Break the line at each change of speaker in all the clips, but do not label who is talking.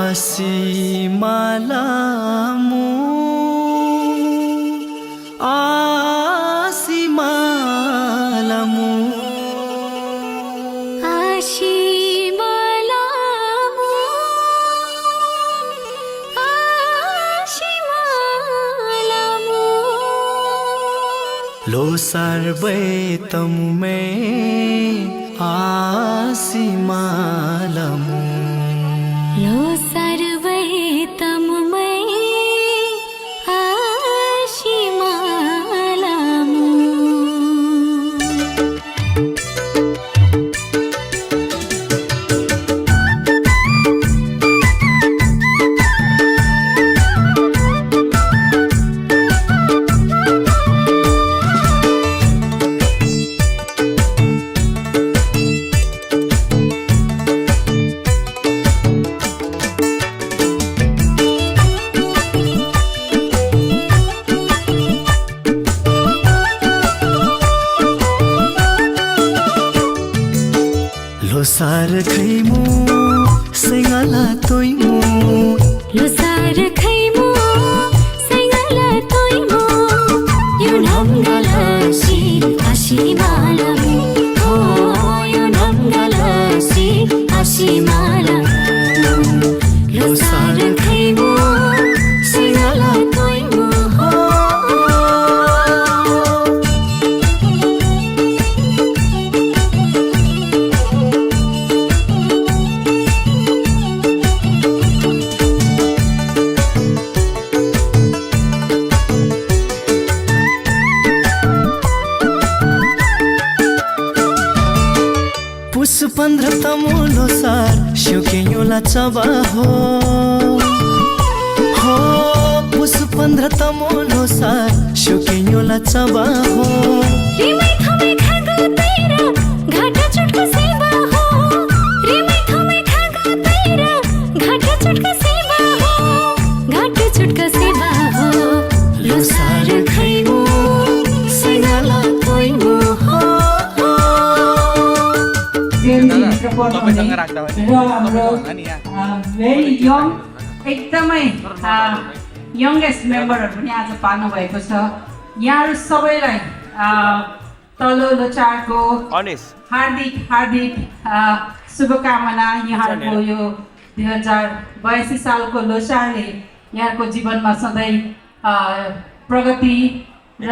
आसिमालामु आसिमालामु
आसिमालामु आसिमालामु
लोसार बैतमुमे आसिमालामु
लो सर्वैतमुमै आसिमालामु
लोसार खैमु सेंगाला तोइमु
लोसार खैमु सेंगाला तोइमु युनमगालासी आसिमालामु हो युनमगालासी आसिमालामु लोसार खैमु सेंगाला तोइमु हो
पुस 15 तमु लोसार शोकेयोला चबा हो पुस 15 तमु लोसार शोकेयोला चबा हो
रिमै थमै खागा तैरा घाटा चुटका सेवा हो रिमै थमै खागा तैरा घाटा चुटका सेवा हो घाटा चुटका सेवा हो लोसार खैमु सेंगाला तोइमु हो
भेरी यङ एकदमै यङ्गेस्ट मेम्बरहरू पनि आज पाल्नु भएको छ। यहाँहरू सबैलाई तल्लो लोचारको हार्दिक हार्दिक शुभकामना। यहाँहरूको यो 2082 सालको लोसारले यहाँको जीवनमा सधैँ प्रगति र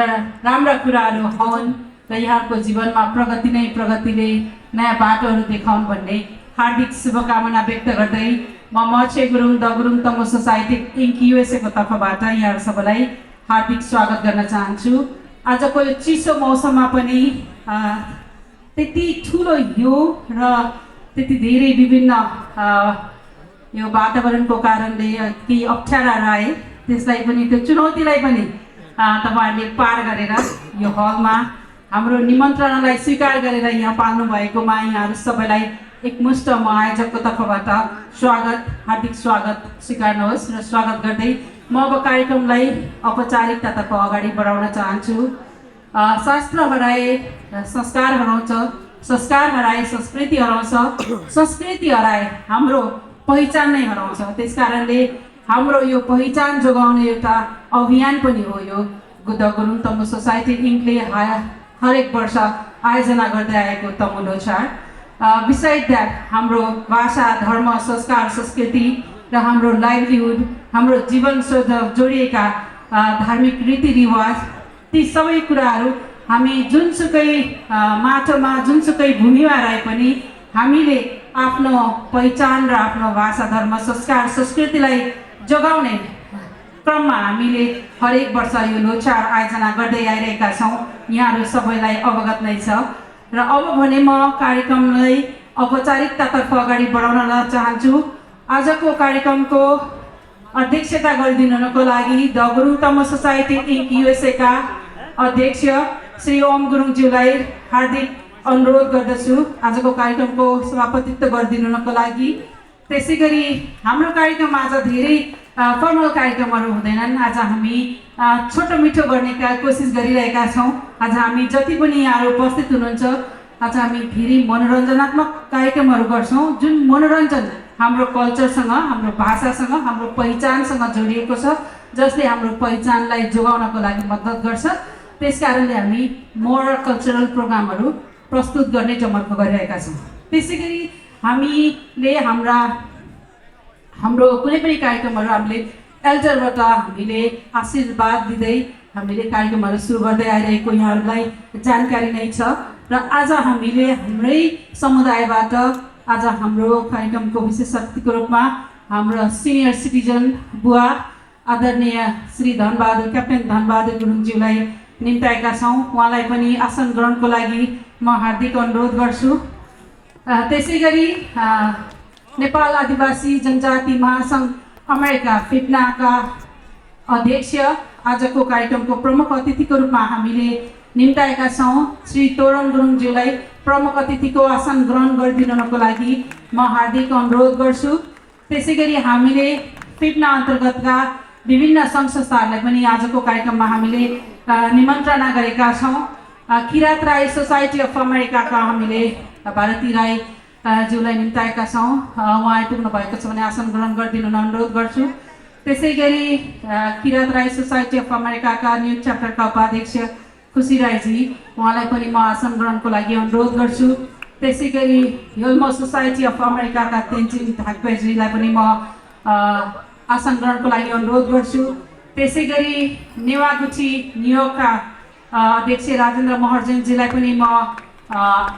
राम्रा कुराहरू हुन् र यहाँको जीवनमा प्रगति नै प्रगतिले नयाँ बाटोहरू देखाउन् भन्ने हार्दिक शुभकामना व्यक्त गर्दै म Marche Gurung the Gurung Tamu society inc USA को तर्फबाट यहाँहरू सबैलाई हार्दिक स्वागत गर्न चाहन्छु। आजको यो चिसो मौसममा पनि त्यति ठुलो हिउँ र त्यति धेरै विभिन्न यो वातावरणको कारणले केही अप्ठ्याराहरू आए, त्यसलाई पनि त्यो चुनौतीलाई पनि तपाईहरुले पार गरेर यो हलमा हाम्रो निमन्त्रणालाई स्वीकार गरेर यहाँ पाल्नु भएकोमा यहाँहरू सबैलाई एकमुष्ट म आयोजकको तर्फबाट स्वागत हार्दिक स्वागत स्वीकार्नुहोस् र स्वागत गर्दै म अब कार्यक्रमलाई औपचारिकतातर्फ अगाडि बढाउन चाहन्छु। शास्त्र हराए संस्कार हराउँछ, संस्कार हराए संस्कृति हराउँछ, संस्कृति हराए हाम्रो पहिचान नै हराउँछ। त्यसकारणले हाम्रो यो पहिचान जोगाउने एउटा अभियान पनि हो यो द गुरुङ तमु सोसाइटी इन्कले हरेक वर्ष आयोजना गर्दै आएको तमु लोसार। बिसाइड द्याट हाम्रो भाषा, धर्म, संस्कार, संस्कृति र हाम्रो लाइभलीहुड, हाम्रो जीवनसँग जोडिएका धार्मिक रीतिरिवाज, ती सबै कुराहरू हामी जुनसुकै माटोमा जुनसुकै भूमिमा रहे पनि हामीले आफ्नो पहिचान र आफ्नो भाषा, धर्म, संस्कार, संस्कृतिलाई जोगाउने क्रममा हामीले हरेक वर्ष यो लोसार आयोजना गर्दै आइरहेका छौँ। यहाँहरू सबैलाई अवगत नै छ र अब भने म कार्यक्रमलाई औपचारिकतातर्फ अगाडि बढाउन चाहन्छु। आजको कार्यक्रमको अध्यक्षता गरिदिनुको लागि the Gurung Tamu society inc USA का अध्यक्ष श्री ओम गुरुङज्यूलाई हार्दिक अनुरोध गर्दछु आजको कार्यक्रमको सभापतित्व गरिदिनुको लागि। त्यसैगरी हाम्रो कार्यक्रम आज धेरै फर्मल कार्यक्रमहरू हुँदैनन्। आज हामी छोटो मिठो गर्ने कोसिस गरिरहेका छौँ। आज हामी जति पनि यहाँहरू उपस्थित हुनुहुन्छ, आज हामी धेरै मनोरञ्जनात्मक कार्यक्रमहरू गर्छौँ जुन मनोरञ्जन हाम्रो कल्चरसँग हाम्रो भाषासँग हाम्रो पहिचानसँग जोडिएको छ जसले हाम्रो पहिचानलाई जोगाउनको लागि मद्दत गर्छ। त्यसकारणले हामी मोरल कल्चरल प्रोग्रामहरू प्रस्तुत गर्ने जमर्को गरिरहेका छौँ। त्यसैगरी हामीले हाम्रो कुनै पनि कार्यक्रमहरू हामीले एल्डरबाट हामीले आशीर्वाद दिँदै हामीले कार्यक्रमहरू सुरु गर्दै आइरहेको यहाँहरूलाई जानकारी नै छ। र आज हामीले हाम्रै समुदायबाट आज हाम्रो कार्यक्रमको विशेष अतिथिको रूपमा हाम्रो सिनियर सिटिजन बुवा आदरणीय श्री क्याप्टेन धनबहादुर गुरुङज्यूलाई निम्ताएका छौँ। उहाँलाई पनि आसन ग्रहणको लागि म हार्दिक अनुरोध गर्छु। त्यसै गरी नेपाल आदिवासी जनजाति महासङ्घ अमेरिका फिप्नाका अध्यक्ष आजको कार्यक्रमको प्रमुख अतिथिको रूपमा हामीले निम्ताएका छौँ। श्री तोरण गुरुङज्यूलाई प्रमुख अतिथिको आसन ग्रहण गरिदिनको लागि म हार्दिक अनुरोध गर्छु। त्यसै गरी हामीले फिप्ना अन्तर्गतका विभिन्न सङ्घ संस्थाहरूलाई पनि आजको कार्यक्रममा हामीले निमन्त्रणा गरेका छौँ। किरात राई सोसाइटी अफ अमेरिकाका हामीले भारती राई ज्यूलाई निम्ताएका छौँ। उहाँ आइपुग्नु भएको छ भने आसन ग्रहण गरिदिनु अनुरोध गर्छु। त्यसै गरी किरात राई सोसाइटी अफ अमेरिकाका न्यू च्याप्टरका उपाध्यक्ष खुसी राईजी उहाँलाई पनि म आसन ग्रहणको लागि अनुरोध गर्छु। त्यसै गरी योल्मो सोसाइटी अफ अमेरिकाका तेन्जिङ धाकपेजीलाई पनि म आसन ग्रहणको लागि अनुरोध गर्छु। त्यसै गरी नेवागुठी न्युयोर्कका अध्यक्ष राजेन्द्र महर्जनजीलाई पनि म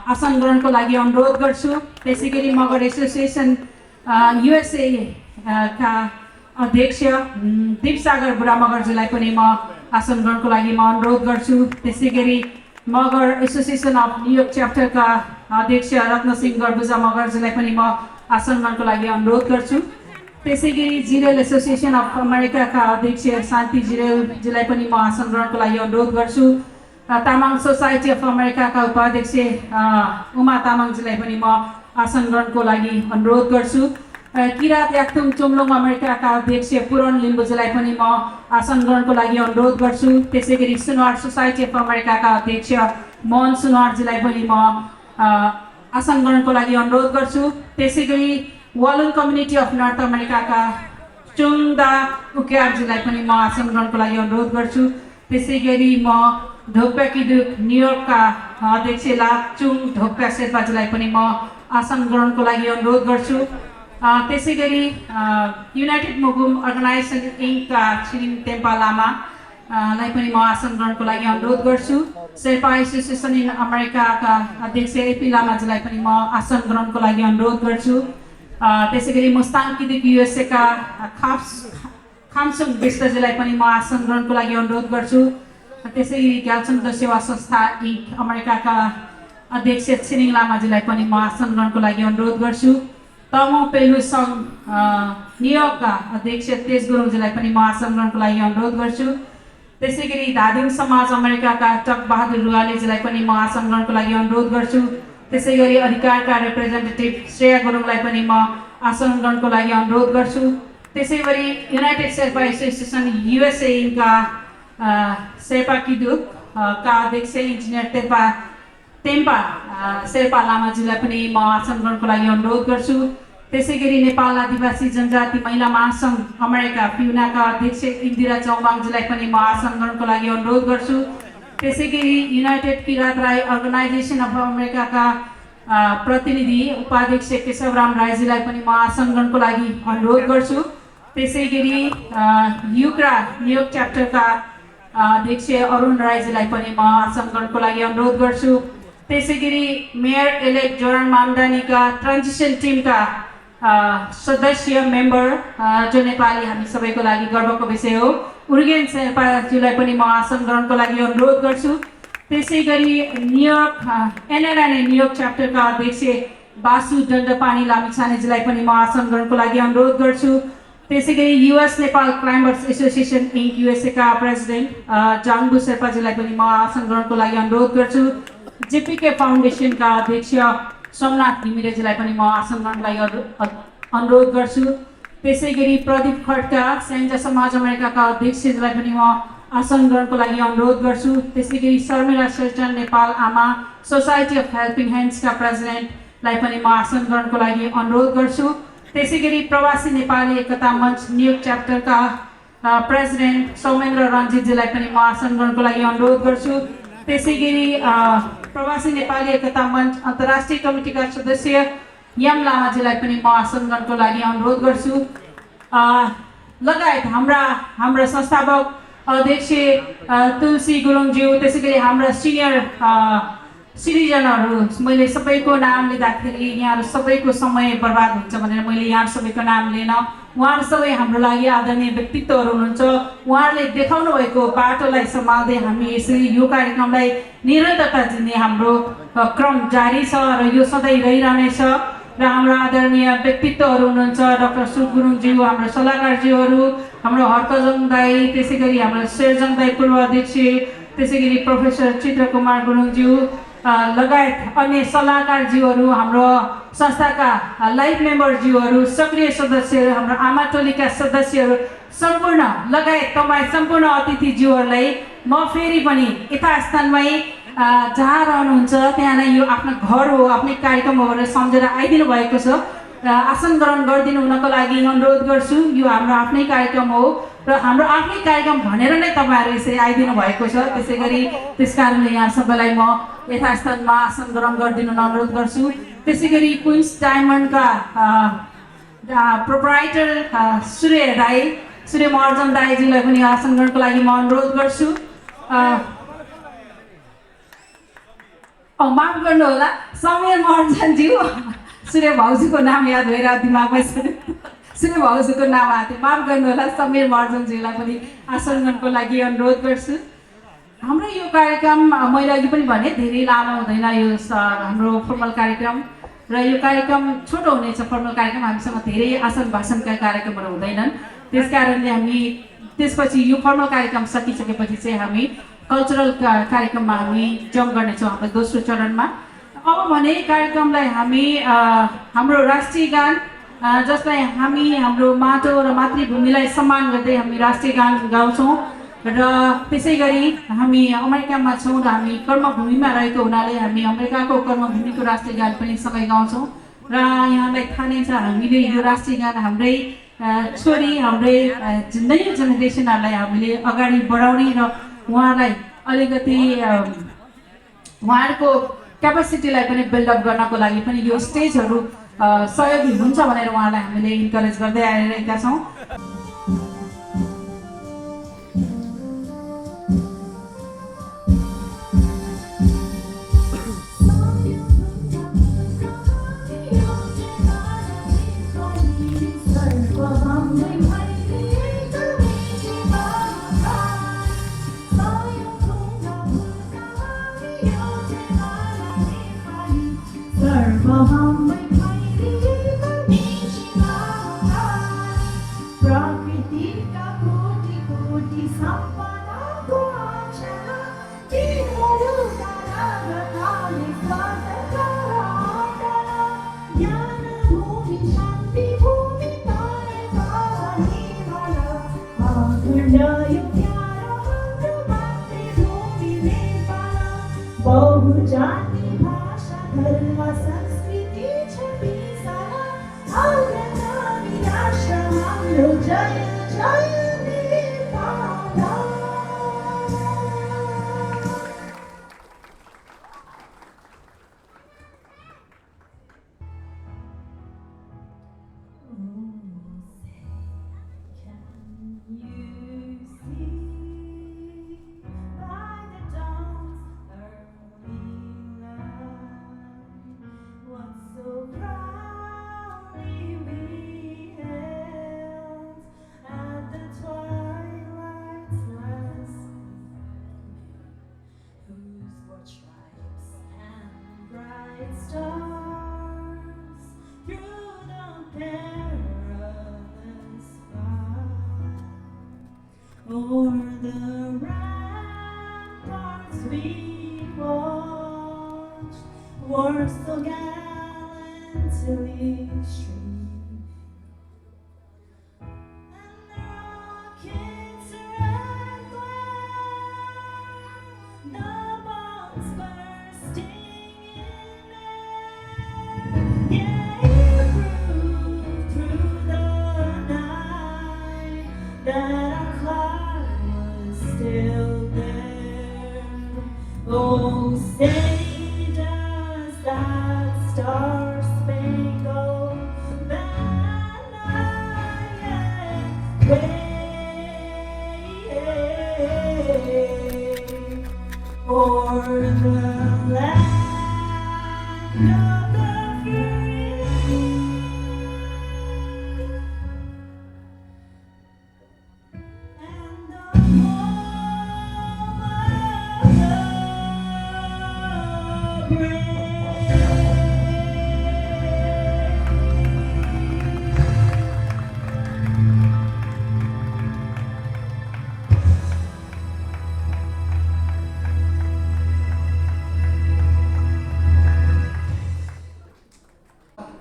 आसन ग्रहणको लागि अनुरोध गर्छु। त्यसै गरी मगर एसोसिएसन युएसए का अध्यक्ष दिपसागर बुढा मगरजीलाई पनि म आसन ग्रहणको लागि म अनुरोध गर्छु। त्यसै गरी मगर एसोसिएसन अफ न्युयोर्क च्याप्टरका अध्यक्ष रत्नसिंह गर्बुजा मगरजीलाई पनि म आसन ग्रहणको लागि अनुरोध गर्छु। त्यसै गरी जिरेल एसोसिएसन अफ अमेरिकाका अध्यक्ष शान्ति जिरेलजीलाई पनि म आसन ग्रहणको लागि अनुरोध गर्छु। तामाङ सोसाइटी अफ अमेरिकाका उपाध्यक्ष उमा तामाङजीलाई पनि म आसन ग्रहणको लागि अनुरोध गर्छु। किरात याक्थुङ चुम्लुङ अमेरिकाका अध्यक्ष पुरण लिम्बुजीलाई पनि म आसन ग्रहणको लागि अनुरोध गर्छु। त्यसै गरी सुनवार सोसाइटी अफ अमेरिकाका अध्यक्ष मोहन सुनवारजीलाई पनि म आसन ग्रहणको लागि अनुरोध गर्छु। त्यसै गरी वालुन कम्युनिटी अफ नर्थ अमेरिकाका चुङदा उक्यारजीलाई पनि म आसन ग्रहणको लागि अनुरोध गर्छु। त्यसै गरी म ढोक्पा किदुक न्युयोर्कका अध्यक्ष लाचुङ ढोक्पा शेर्पाजीलाई पनि म आसन ग्रहणको लागि अनुरोध गर्छु। त्यसै गरी युनाइटेड मुगुम अर्गनाइजेसन इङ्कका छिरिङ टेम्पा लामालाई पनि म आसन ग्रहणको लागि अनुरोध गर्छु। शेर्पा एसोसिएसन इन अमेरिकाका अध्यक्ष एपी लामाजीलाई पनि म आसन ग्रहणको लागि अनुरोध गर्छु। त्यसै गरी मुस्ताङ किदिक युएसएका खामसुङ विष्टजीलाई पनि म आसन ग्रहणको लागि अनुरोध गर्छु। त्यसै गरी ग्यालचन्द्र सेवा संस्था इङ्क अमेरिकाका अध्यक्ष छिरिङ लामाजीलाई पनि म आसन ग्रहणको लागि अनुरोध गर्छु। तमो पेलु सङ्घ न्युयोर्कका अध्यक्ष तेज गुरुङजीलाई पनि म आसन ग्रहणको लागि अनुरोध गर्छु। त्यसै गरी धादिङ समाज अमेरिकाका टक बहादुर रुवालीजीलाई पनि म आसन ग्रहणको लागि अनुरोध गर्छु। त्यसै गरी अधिकारका रिप्रेजेन्टेटिभ श्रेया गुरुङलाई पनि म आसन ग्रहणको लागि अनुरोध गर्छु। त्यसै गरी युनाइटेड शेर्पा एसोसिएसन युएसए इन्का शेर्पा किदुक का अध्यक्ष इन्जिनियर टेम्पा शेर्पा लामाजीलाई पनि म आसन ग्रहणको लागि अनुरोध गर्छु। त्यसै गरी नेपाल आदिवासी जनजाति महिला महासङ्घ अमेरिका फ्युनाका अध्यक्ष इन्दिरा चौबाङजीलाई पनि म आसन ग्रहणको लागि अनुरोध गर्छु। त्यसै गरी united Kirat Rai organisation of अमेरिकाका प्रतिनिधि उपाध्यक्ष केशवराम राईजीलाई पनि म आसन ग्रहणको लागि अनुरोध गर्छु। त्यसै गरी युक्रा न्युयोर्क च्याप्टरका अध्यक्ष अरुण राईजीलाई पनि म आसन ग्रहणको लागि अनुरोध गर्छु। त्यसै गरी मेयर इलेक्ट जोराङ मामदानीका ट्रान्जिसन टिमका सदस्य मेम्बर जो नेपाली हामी सबैको लागि गर्वको विषय हो उर्गेन शेर्पाज्यूलाई पनि म आसन ग्रहणको लागि अनुरोध गर्छु। त्यसै गरी न्युयोर्क एनएलएनए न्युयोर्क च्याप्टरका अध्यक्ष बासु दण्डपानी लामिछानेजीलाई पनि म आसन ग्रहणको लागि अनुरोध गर्छु। त्यसै गरी US Nepal climbers association inc युएसएका प्रेसिडेन्ट जाङबु शेर्पाजीलाई पनि म आसन ग्रहणको लागि अनुरोध गर्छु। जेपीके फाउन्डेसनका अध्यक्ष सोमनाथ घिमिरेजीलाई पनि म आसन ग्रहणको लागि अनुरोध गर्छु। त्यसै गरी प्रदीप खड्का स्याङ्जा समाज अमेरिकाका अध्यक्षजीलाई पनि म आसन ग्रहणको लागि अनुरोध गर्छु। त्यसै गरी शर्मिला शेरचन नेपाल आमा सोसाइटी अफ हेल्पिङ ह्यान्ड्सका प्रेसिडेन्टलाई पनि म आसन ग्रहणको लागि अनुरोध गर्छु। त्यसै गरी प्रवासी नेपाली एकता मञ्च न्युयोर्क च्याप्टरका प्रेसिडेन्ट सौमेन्द्र रञ्जितजीलाई पनि म आसन ग्रहणको लागि अनुरोध गर्छु। त्यसै गरी प्रवासी नेपाली एकता मञ्च अन्तर्राष्ट्रिय कमिटीका सदस्य यम लामाजीलाई पनि म आसन ग्रहणको लागि अनुरोध गर्छु। लगायत हाम्रा संस्थापक अध्यक्ष तुलसी गुरुङज्यू, त्यसै गरी हाम्रा सिनियर सिटिजनहरू, मैले सबैको नाम लिँदाखेरि यहाँहरू सबैको समय बर्बाद हुन्छ भनेर मैले यहाँ सबैको नाम लिएन। उहाँहरू सबै हाम्रो लागि आदरणीय व्यक्तित्वहरू हुनुहुन्छ। उहाँहरूले देखाउनु भएको बाटोलाई समाल्दै हामी यसरी यो कार्यक्रमलाई निरन्तरता दिने हाम्रो क्रम जारी छ र यो सधैँ रहिरहनेछ। र हाम्रो आदरणीय व्यक्तित्वहरू हुनुहुन्छ डाक्टर सुक गुरुङज्यू, हाम्रो सल्लाहकारज्यूहरू, हाम्रो हर्कजङ दाई, त्यसै गरी हाम्रो शेरजङ दाई पूर्व अध्यक्ष, त्यसै गरी प्रोफेसर चित्रकुमार गुरुङज्यू लगायत अन्य सल्लाहकारज्यूहरू, हाम्रो संस्थाका लाइफ मेम्बरज्यूहरू, सक्रिय सदस्यहरू, हाम्रो आमा टोलीका सदस्यहरू सम्पूर्ण लगायत तपाईँ सम्पूर्ण अतिथिज्यूहरूलाई म फेरि पनि यथास्थानमै जहाँ रहनुहुन्छ त्यहाँ नै यो आफ्नो घर हो, आफ्नै कार्यक्रम हो भनेर सम्झेर आइदिनु भएको छ। आसन ग्रहण गरिदिनु हुनको लागि अनुरोध गर्छु। यो हाम्रो आफ्नै कार्यक्रम हो र हाम्रो आफ्नै कार्यक्रम भनेर नै तपाईँहरू यसरी आइदिनु भएको छ। त्यसै गरी त्यस कारणले यहाँ सबैलाई म यथास्थानमा आसन ग्रहण गरिदिनु अनुरोध गर्छु। त्यसै गरी क्विन्स डायमन्डका प्रोप्राइटर सूर्य महर्जन दाईजीलाई पनि आसन ग्रहणको लागि म अनुरोध गर्छु। माफ गर्नुहोला, समीर महर्जनज्यू, सूर्य भाउजूको नाम याद भएर दिमागमा सूर्य भाउजूको नाम आएको थियो, माफ गर्नुहोला। समीर महर्जनज्यूलाई पनि आसन ग्रहणको लागि अनुरोध गर्छु। हाम्रो यो कार्यक्रम मैले अघि पनि भने धेरै लामो हुँदैन यो हाम्रो फर्मल कार्यक्रम, र यो कार्यक्रम छोटो हुनेछ। फर्मल कार्यक्रम हामीसँग धेरै आसन भाषणका कार्यक्रमहरू हुँदैनन्। त्यस कारणले हामी त्यसपछि यो फर्मल कार्यक्रम सकिसकेपछि चाहिँ हामी कल्चरल कार्यक्रममा हामी जम्प गर्नेछौँ हाम्रो दोस्रो चरणमा। अब भने कार्यक्रमलाई हामी हाम्रो राष्ट्रिय गान, जसलाई हामी हाम्रो माटो र मातृभूमिलाई सम्मान गर्दै हामी राष्ट्रिय गान गाउँछौँ। र त्यसै गरी हामी अमेरिकामा छौँ र हामी कर्मभूमिमा रहेको हुनाले हामी अमेरिकाको कर्मभूमिको राष्ट्रिय गान पनि सँगै गाउँछौँ। र यहाँलाई थाहा नै छ हामीले यो राष्ट्रिय गान हाम्रै छोरी, हाम्रै नयाँ जेनेरेसनहरूलाई हामीले अगाडि बढाउने र उहाँलाई अलिकति उहाँहरूको क्यापेसिटीलाई पनि बिल्डअप गर्नको लागि पनि यो स्टेजहरू सहयोगी हुन्छ भनेर उहाँलाई हामीले इन्करेज गर्दै आइरहेका छौँ।
Through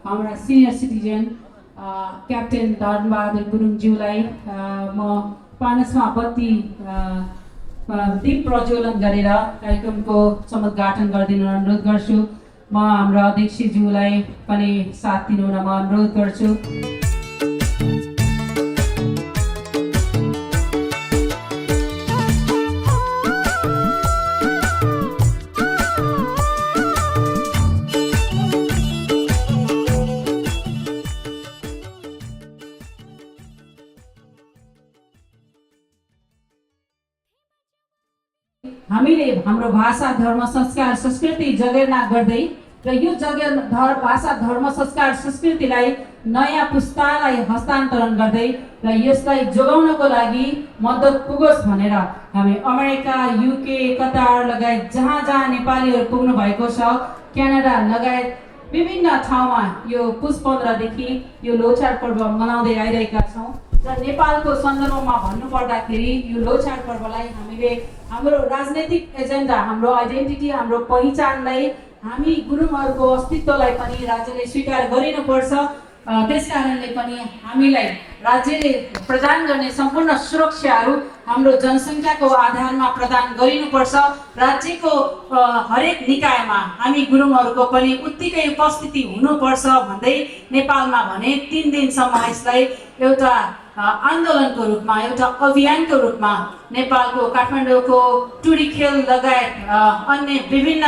हाम्रा सिनियर सिटिजन क्याप्टेन धनबहादुर गुरुङज्यूलाई म पानसमा बत्ती दीप प्रज्वलन गरेर कार्यक्रमको समुद्घाटन गरिदिन अनुरोध गर्छु। म हाम्रो अध्यक्षज्यूलाई पनि साथ दिनु म अनुरोध गर्छु। हामीले हाम्रो भाषा धर्म संस्कार संस्कृति जगेर्ना गर्दै र यो भाषा धर्म संस्कार संस्कृतिलाई नयाँ पुस्तालाई हस्तान्तरण गर्दै र यसलाई जोगाउनको लागि मद्दत पुगोस् भनेर हामी अमेरिका, युके, कतार लगायत जहाँ जहाँ नेपालीहरू पुग्नु भएको छ, क्यानाडा लगायत विभिन्न ठाउँमा यो पुस 15 देखि यो लोछार पर्व मनाउँदै आइरहेका छौँ। र नेपालको सन्दर्भमा भन्नुपर्दाखेरि यो लोछार पर्वलाई हामीले हाम्रो राजनैतिक एजेन्डा, हाम्रो आइडेन्टिटी, हाम्रो पहिचानलाई, हामी गुरुङहरूको अस्तित्वलाई पनि राज्यले स्वीकार गरिनुपर्छ। त्यसकारणले पनि हामीलाई राज्यले प्रदान गर्ने सम्पूर्ण सुरक्षाहरू हाम्रो जनसङ्ख्याको आधारमा प्रदान गरिनुपर्छ। राज्यको हरेक निकायमा हामी गुरुङहरूको पनि उत्तिकै उपस्थिति हुनुपर्छ भन्दै नेपालमा भने 3 दिनसम्म यसलाई एउटा आन्दोलनको रूपमा, एउटा अभियानको रूपमा नेपालको काठमाडौँको टुरिखेल लगायत अन्य विभिन्न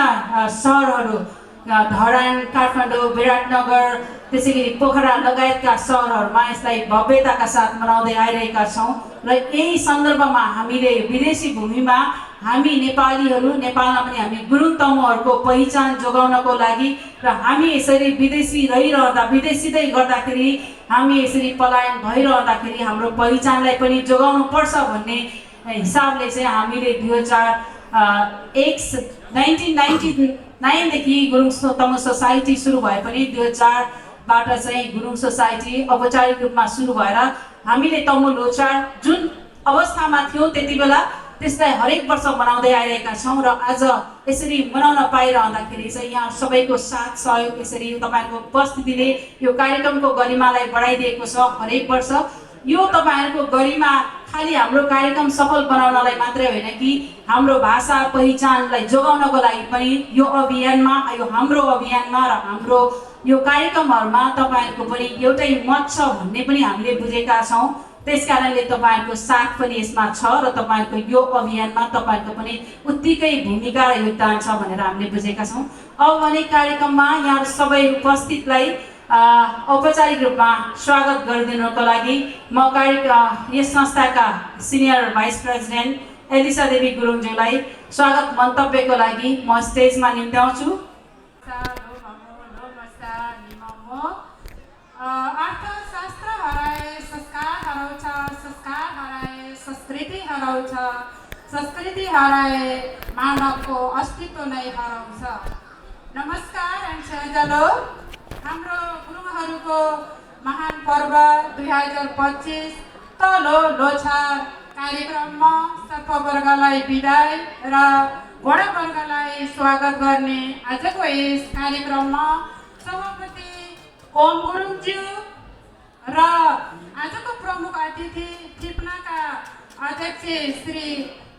सहरहरू, धरान, काठमाडौँ, विराटनगर, त्यसैगरी पोखरा लगायतका सहरहरूमा यसलाई भव्यताका साथ मनाउँदै आइरहेका छौँ। र यही सन्दर्भमा हामीले विदेशी भूमिमा हामी नेपालीहरू, नेपालमा पनि हामी गुरुङ तमुहरूको पहिचान जोगाउनको लागि र हामी यसरी विदेशी रहिरहँदा, विदेशिँदै गर्दाखेरि हामी यसरी पलायन भइरहँदाखेरि हाम्रो पहिचानलाई पनि जोगाउनु पर्छ भन्ने हिसाबले चाहिँ हामीले 1999 देखि गुरुङ तमु सोसाइटी सुरु भए पनि 2004बाट चाहिँ गुरुङ सोसाइटी औपचारिक रूपमा सुरु भएर हामीले तमु लोछार जुन अवस्थामा थियौँ त्यति बेला त्यसलाई हरेक वर्ष मनाउँदै आइरहेका छौँ। र आज यसरी मनाउन पाइरहँदाखेरि चाहिँ यहाँ सबैको साथ सहयोग, यसरी तपाईँहरूको उपस्थितिले यो कार्यक्रमको गरिमालाई बढाइदिएको छ। हरेक वर्ष यो तपाईँहरूको गरिमा खालि हाम्रो कार्यक्रम सफल बनाउनलाई मात्रै होइन कि हाम्रो भाषा पहिचानलाई जोगाउनको लागि पनि यो अभियानमा, यो हाम्रो अभियानमा र हाम्रो यो कार्यक्रमहरूमा तपाईँहरूको पनि एउटै मत छ भन्ने पनि हामीले बुझेका छौँ। त्यसकारणले तपाईँहरूको साथ पनि यसमा छ र तपाईँहरूको यो अभियानमा तपाईँहरूको पनि उत्तिकै भूमिका र योगदान छ भनेर हामीले बुझेका छौँ। अब भने कार्यक्रममा यहाँ सबै उपस्थितलाई औपचारिक रूपमा स्वागत गरिदिनुको लागि म यस संस्थाका सिनियर भाइस प्रेसिडेन्ट एलिसा देवी गुरुङज्यूलाई स्वागत मन्तव्यको लागि म स्टेजमा निम्त्याउँछु।
अर्थशास्त्र हराए संस्कार हराउँछ, संस्कार हराए संस्कृति हराउँछ, संस्कृति हराए मानवको अस्तित्व नै हराउँछ। नमस्कार एन्ड हेलो। हाम्रो गुरुङहरूको महान पर्व 2025 तलो लोछार कार्यक्रममा सर्पवर्गलाई बिदाई र वडावर्गलाई स्वागत गर्ने आजको यस कार्यक्रममा सभापति ओम गुरुङज्यू र आजको प्रमुख अतिथि टिप्नाका अध्यक्ष श्री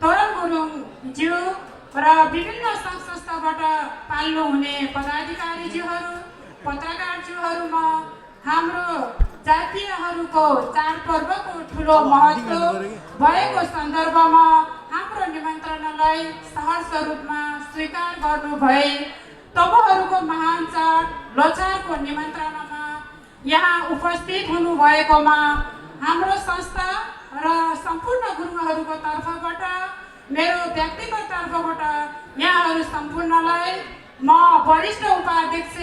तोरण गुरुङज्यू र विभिन्न सङ्घ संस्थाबाट पाल्नु हुने पदाधिकारीज्यूहरू, पत्रकारज्यूहरूमा हाम्रो जातीयहरूको चाडपर्वको ठुलो महत्त्व भएको सन्दर्भमा हाम्रो निमन्त्रणालाई सहर्ष रूपमा स्वीकार गर्नुभए तमुहरूको महान चाड लोछारको निमन्त्रणामा यहाँ उपस्थित हुनुभएकोमा हाम्रो संस्था तर्फबाट मेरो व्यक्तिगत तर्फबाट यहाँहरू सम्पूर्णलाई म वरिष्ठ उपाध्यक्ष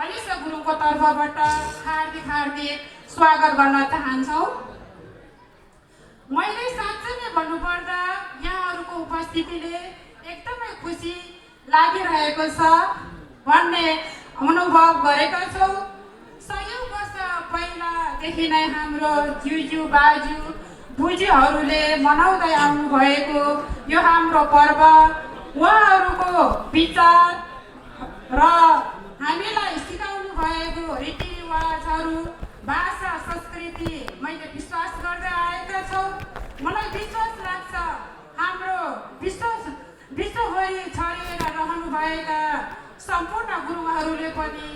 अलिसा गुरुङको तर्फबाट हार्दिक स्वागत गर्न चाहन्छौँ। मैले साँच्चै नै भन्नुपर्दा यहाँहरूको उपस्थितिले एकदमै खुसी लागिरहेको छ भन्ने अनुभव गरेका छौँ। सयौँ वर्ष पहिलादेखि नै हाम्रो ज्यू बाजु बुजीहरूले मनाउँदै आउनुभएको यो हाम्रो पर्व उहाँहरूको विचार र हामीलाई सिकाउनु भएको रीतिरिवाजहरू भाषा संस्कृति मैले विश्वास गर्दै आएका छौँ। मलाई विश्वास लाग्छ हाम्रो विश्वभरि छरिएर रहनुभएका सम्पूर्ण गुरुङहरूले पनि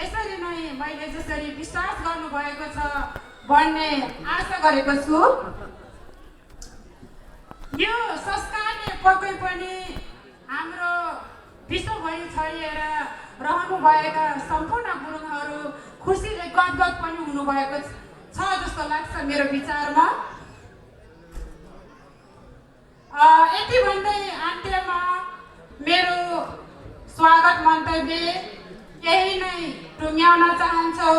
यसरी नै मैले जसरी विश्वास गर्नुभएको छ भन्ने आशा गरेको छु। यो संस्कारले पक्कै पनि हाम्रो विश्वभरि छरिएर रहनुभएका सम्पूर्ण गुरुङहरू खुसीले गदगद पनि हुनुभएको छ जस्तो लाग्छ मेरो विचारमा। यति भन्दै अन्त्यमा मेरो स्वागत मन्तव्य यही नै टुङ्ग्याउन चाहन्छौ।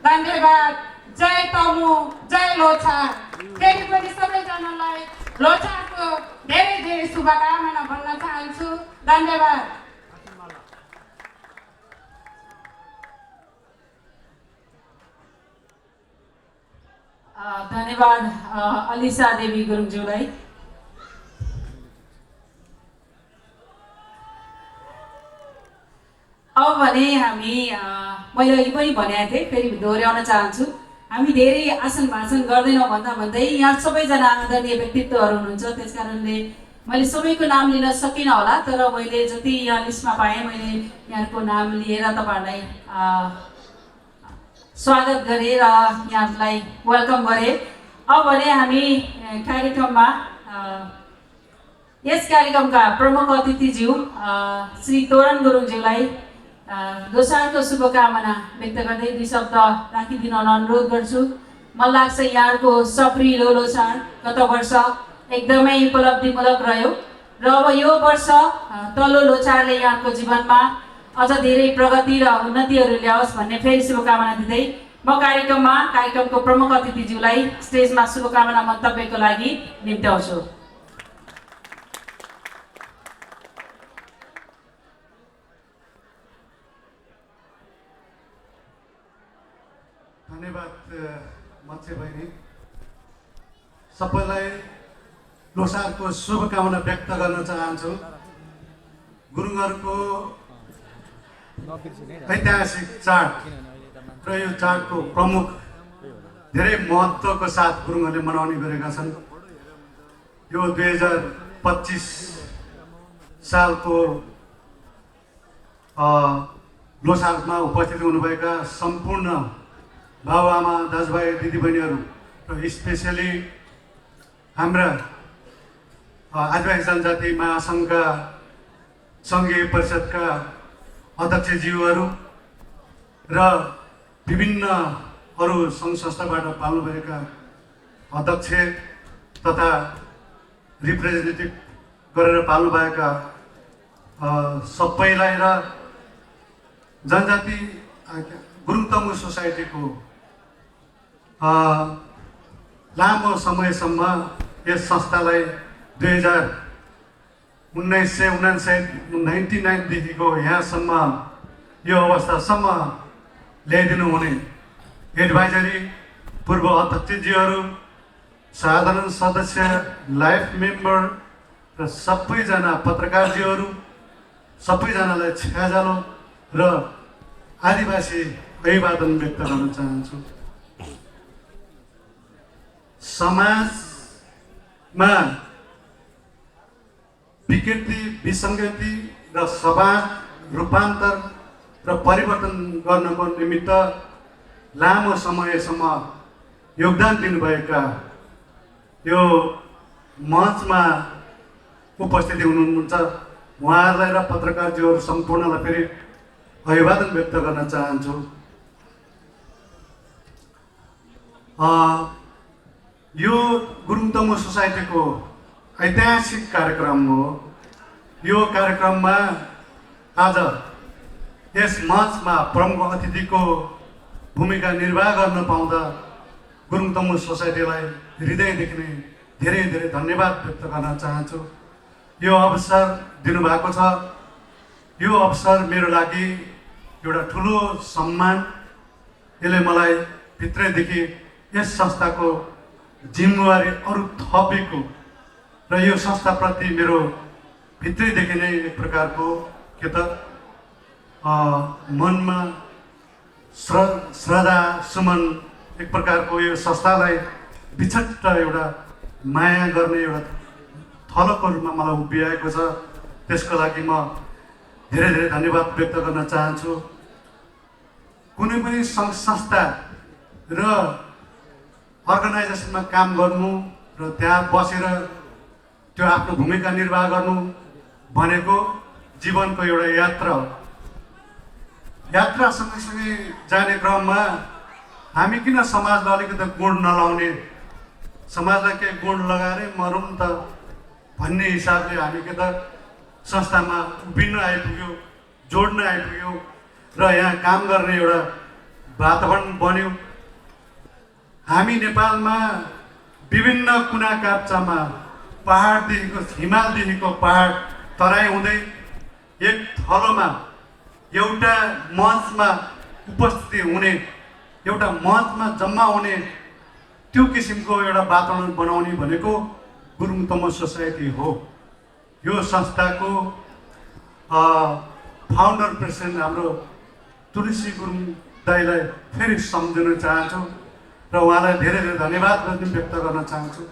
धन्यवाद। जय तमु, जय लोछार। फेरि पनि सबैजनालाई लोछारको धेरै धेरै शुभकामना भन्न चाहन्छु। धन्यवाद।
धन्यवाद अलिसा देवी गुरुङज्यूलाई। अब भने हामी मैले अघि पनि भनेको थिएँ, फेरि दोहोऱ्याउन चाहन्छु, हामी धेरै आसन भाषण गर्दैनौँ भन्दै यहाँ सबैजना आदरणीय व्यक्तित्वहरू हुनुहुन्छ। त्यस कारणले मैले सबैको नाम लिन सकिनँ होला, तर मैले जति यहाँ लिस्टमा पाएँ मैले यहाँको नाम लिएर तपाईँहरूलाई स्वागत गरेँ र यहाँलाई वेलकम गरेँ। अब भने हामी कार्यक्रममा यस कार्यक्रमका प्रमुख अतिथिज्यू श्री तोरण गुरुङज्यूलाई लोसारको शुभकामना व्यक्त गर्दै 2 शब्द राखिदिन अनुरोध गर्छु। मलाई लाग्छ यहाँको सप्रिलो लोसार गत वर्ष एकदमै उपलब्धिमूलक रह्यो र अब यो वर्ष तल्लो लोसारले यहाँको जीवनमा अझ धेरै प्रगति र उन्नतिहरू ल्याओस् भन्ने फेरि शुभकामना दिँदै म कार्यक्रमको प्रमुख अतिथिज्यूलाई स्टेजमा शुभकामना मन्तव्यको लागि निम्त्याउँछु।
धन्यवाद मत्स्य बहिनी। सबैलाई लोसारको शुभकामना व्यक्त गर्न चाहन्छु। गुरुङहरूको ऐतिहासिक चाड र यो चाडको प्रमुख धेरै महत्त्वको साथ गुरुङहरूले मनाउने गरेका छन्। यो 2025 सालको लोसारमा उपस्थित हुनुभएका सम्पूर्ण बाबुआमा दाजुभाइ दिदीबहिनीहरू र स्पेसली हाम्रा आदिवासी जनजाति महासङ्घका सङ्घीय परिषदका अध्यक्षज्यूहरू र विभिन्न अरू सङ्घ संस्थाबाट पाल्नुभएका अध्यक्ष तथा रिप्रेजेन्टेटिभ गरेर पाल्नुभएका सबैलाई र जनजाति गुरुङ तमु सोसाइटीको लामो समयसम्म यस संस्थालाई 1999 देखिको यहाँसम्म यो अवस्थासम्म ल्याइदिनु हुने एडभाइजरी पूर्व अध्यक्षज्यूहरू, साधारण सदस्य, लाइफ मेम्बर र सबैजना पत्रकारज्यूहरू सबैजनालाई छ्याजालो र आदिवासी अभिवादन व्यक्त गर्न चाहन्छु। समाजमा विकृति, विसङ्गति र समाज रूपान्तर र परिवर्तन गर्नको निमित्त लामो समयसम्म योगदान दिनुभएका यो मञ्चमा उपस्थित हुनुहुन्छ उहाँहरूलाई र पत्रकारज्यूहरू सम्पूर्णलाई फेरि अभिवादन व्यक्त गर्न चाहन्छु। यो गुरुङ तमु सोसाइटीको ऐतिहासिक कार्यक्रम हो। यो कार्यक्रममा आज यस मञ्चमा प्रमुख अतिथिको भूमिका निर्वाह गर्न पाउँदा गुरुङ तमु सोसाइटीलाई हृदयदेखि नै धेरै धेरै धन्यवाद व्यक्त गर्न चाहन्छु। यो अवसर दिनुभएको छ। यो अवसर मेरो लागि एउटा ठुलो सम्मान। यसले मलाई भित्रैदेखि यस संस्थाको जिम्मेवारी अरू थपेको र यो संस्थाप्रति मेरो भित्रैदेखि नै एक प्रकारको के त मनमा श्रद्धा सुमन एक प्रकारको यो संस्थालाई विछट्ट एउटा माया गर्ने एउटा थलोको रूपमा मलाई उभिआएको छ। त्यसको लागि म धेरै धेरै धन्यवाद व्यक्त गर्न चाहन्छु। कुनै पनि सङ्घ संस्था र अर्गनाइजेसनमा काम गर्नु र त्यहाँ बसेर त्यो आफ्नो भूमिका निर्वाह गर्नु भनेको जीवनको एउटा यात्रा हो। यात्रा सँगसँगै जाने क्रममा हामी किन समाजलाई अलिकति गुण नलाउने, समाजलाई केही गुण लगाएरै मरौँ त भन्ने हिसाबले हामी के त संस्थामा उभिन्न आइपुग्यो, जोड्न आइपुग्यो र यहाँ काम गर्ने एउटा वातावरण बन्यो। हामी नेपालमा विभिन्न कुना काप्चामा पहाडदेखिको हिमालदेखिको पहाड तराई हुँदै एक थलोमा एउटा मञ्चमा उपस्थिति हुने, एउटा मञ्चमा जम्मा हुने त्यो किसिमको एउटा वातावरण बनाउने भनेको गुरुङ तमु सोसाइटी हो। यो संस्थाको फाउन्डर प्रेसिडेन्ट हाम्रो तुलसी गुरुङ दाईलाई फेरि सम्झिन चाहन्छु र उहाँलाई धेरै धेरै धन्यवाद व्यक्त गर्न चाहन्छु।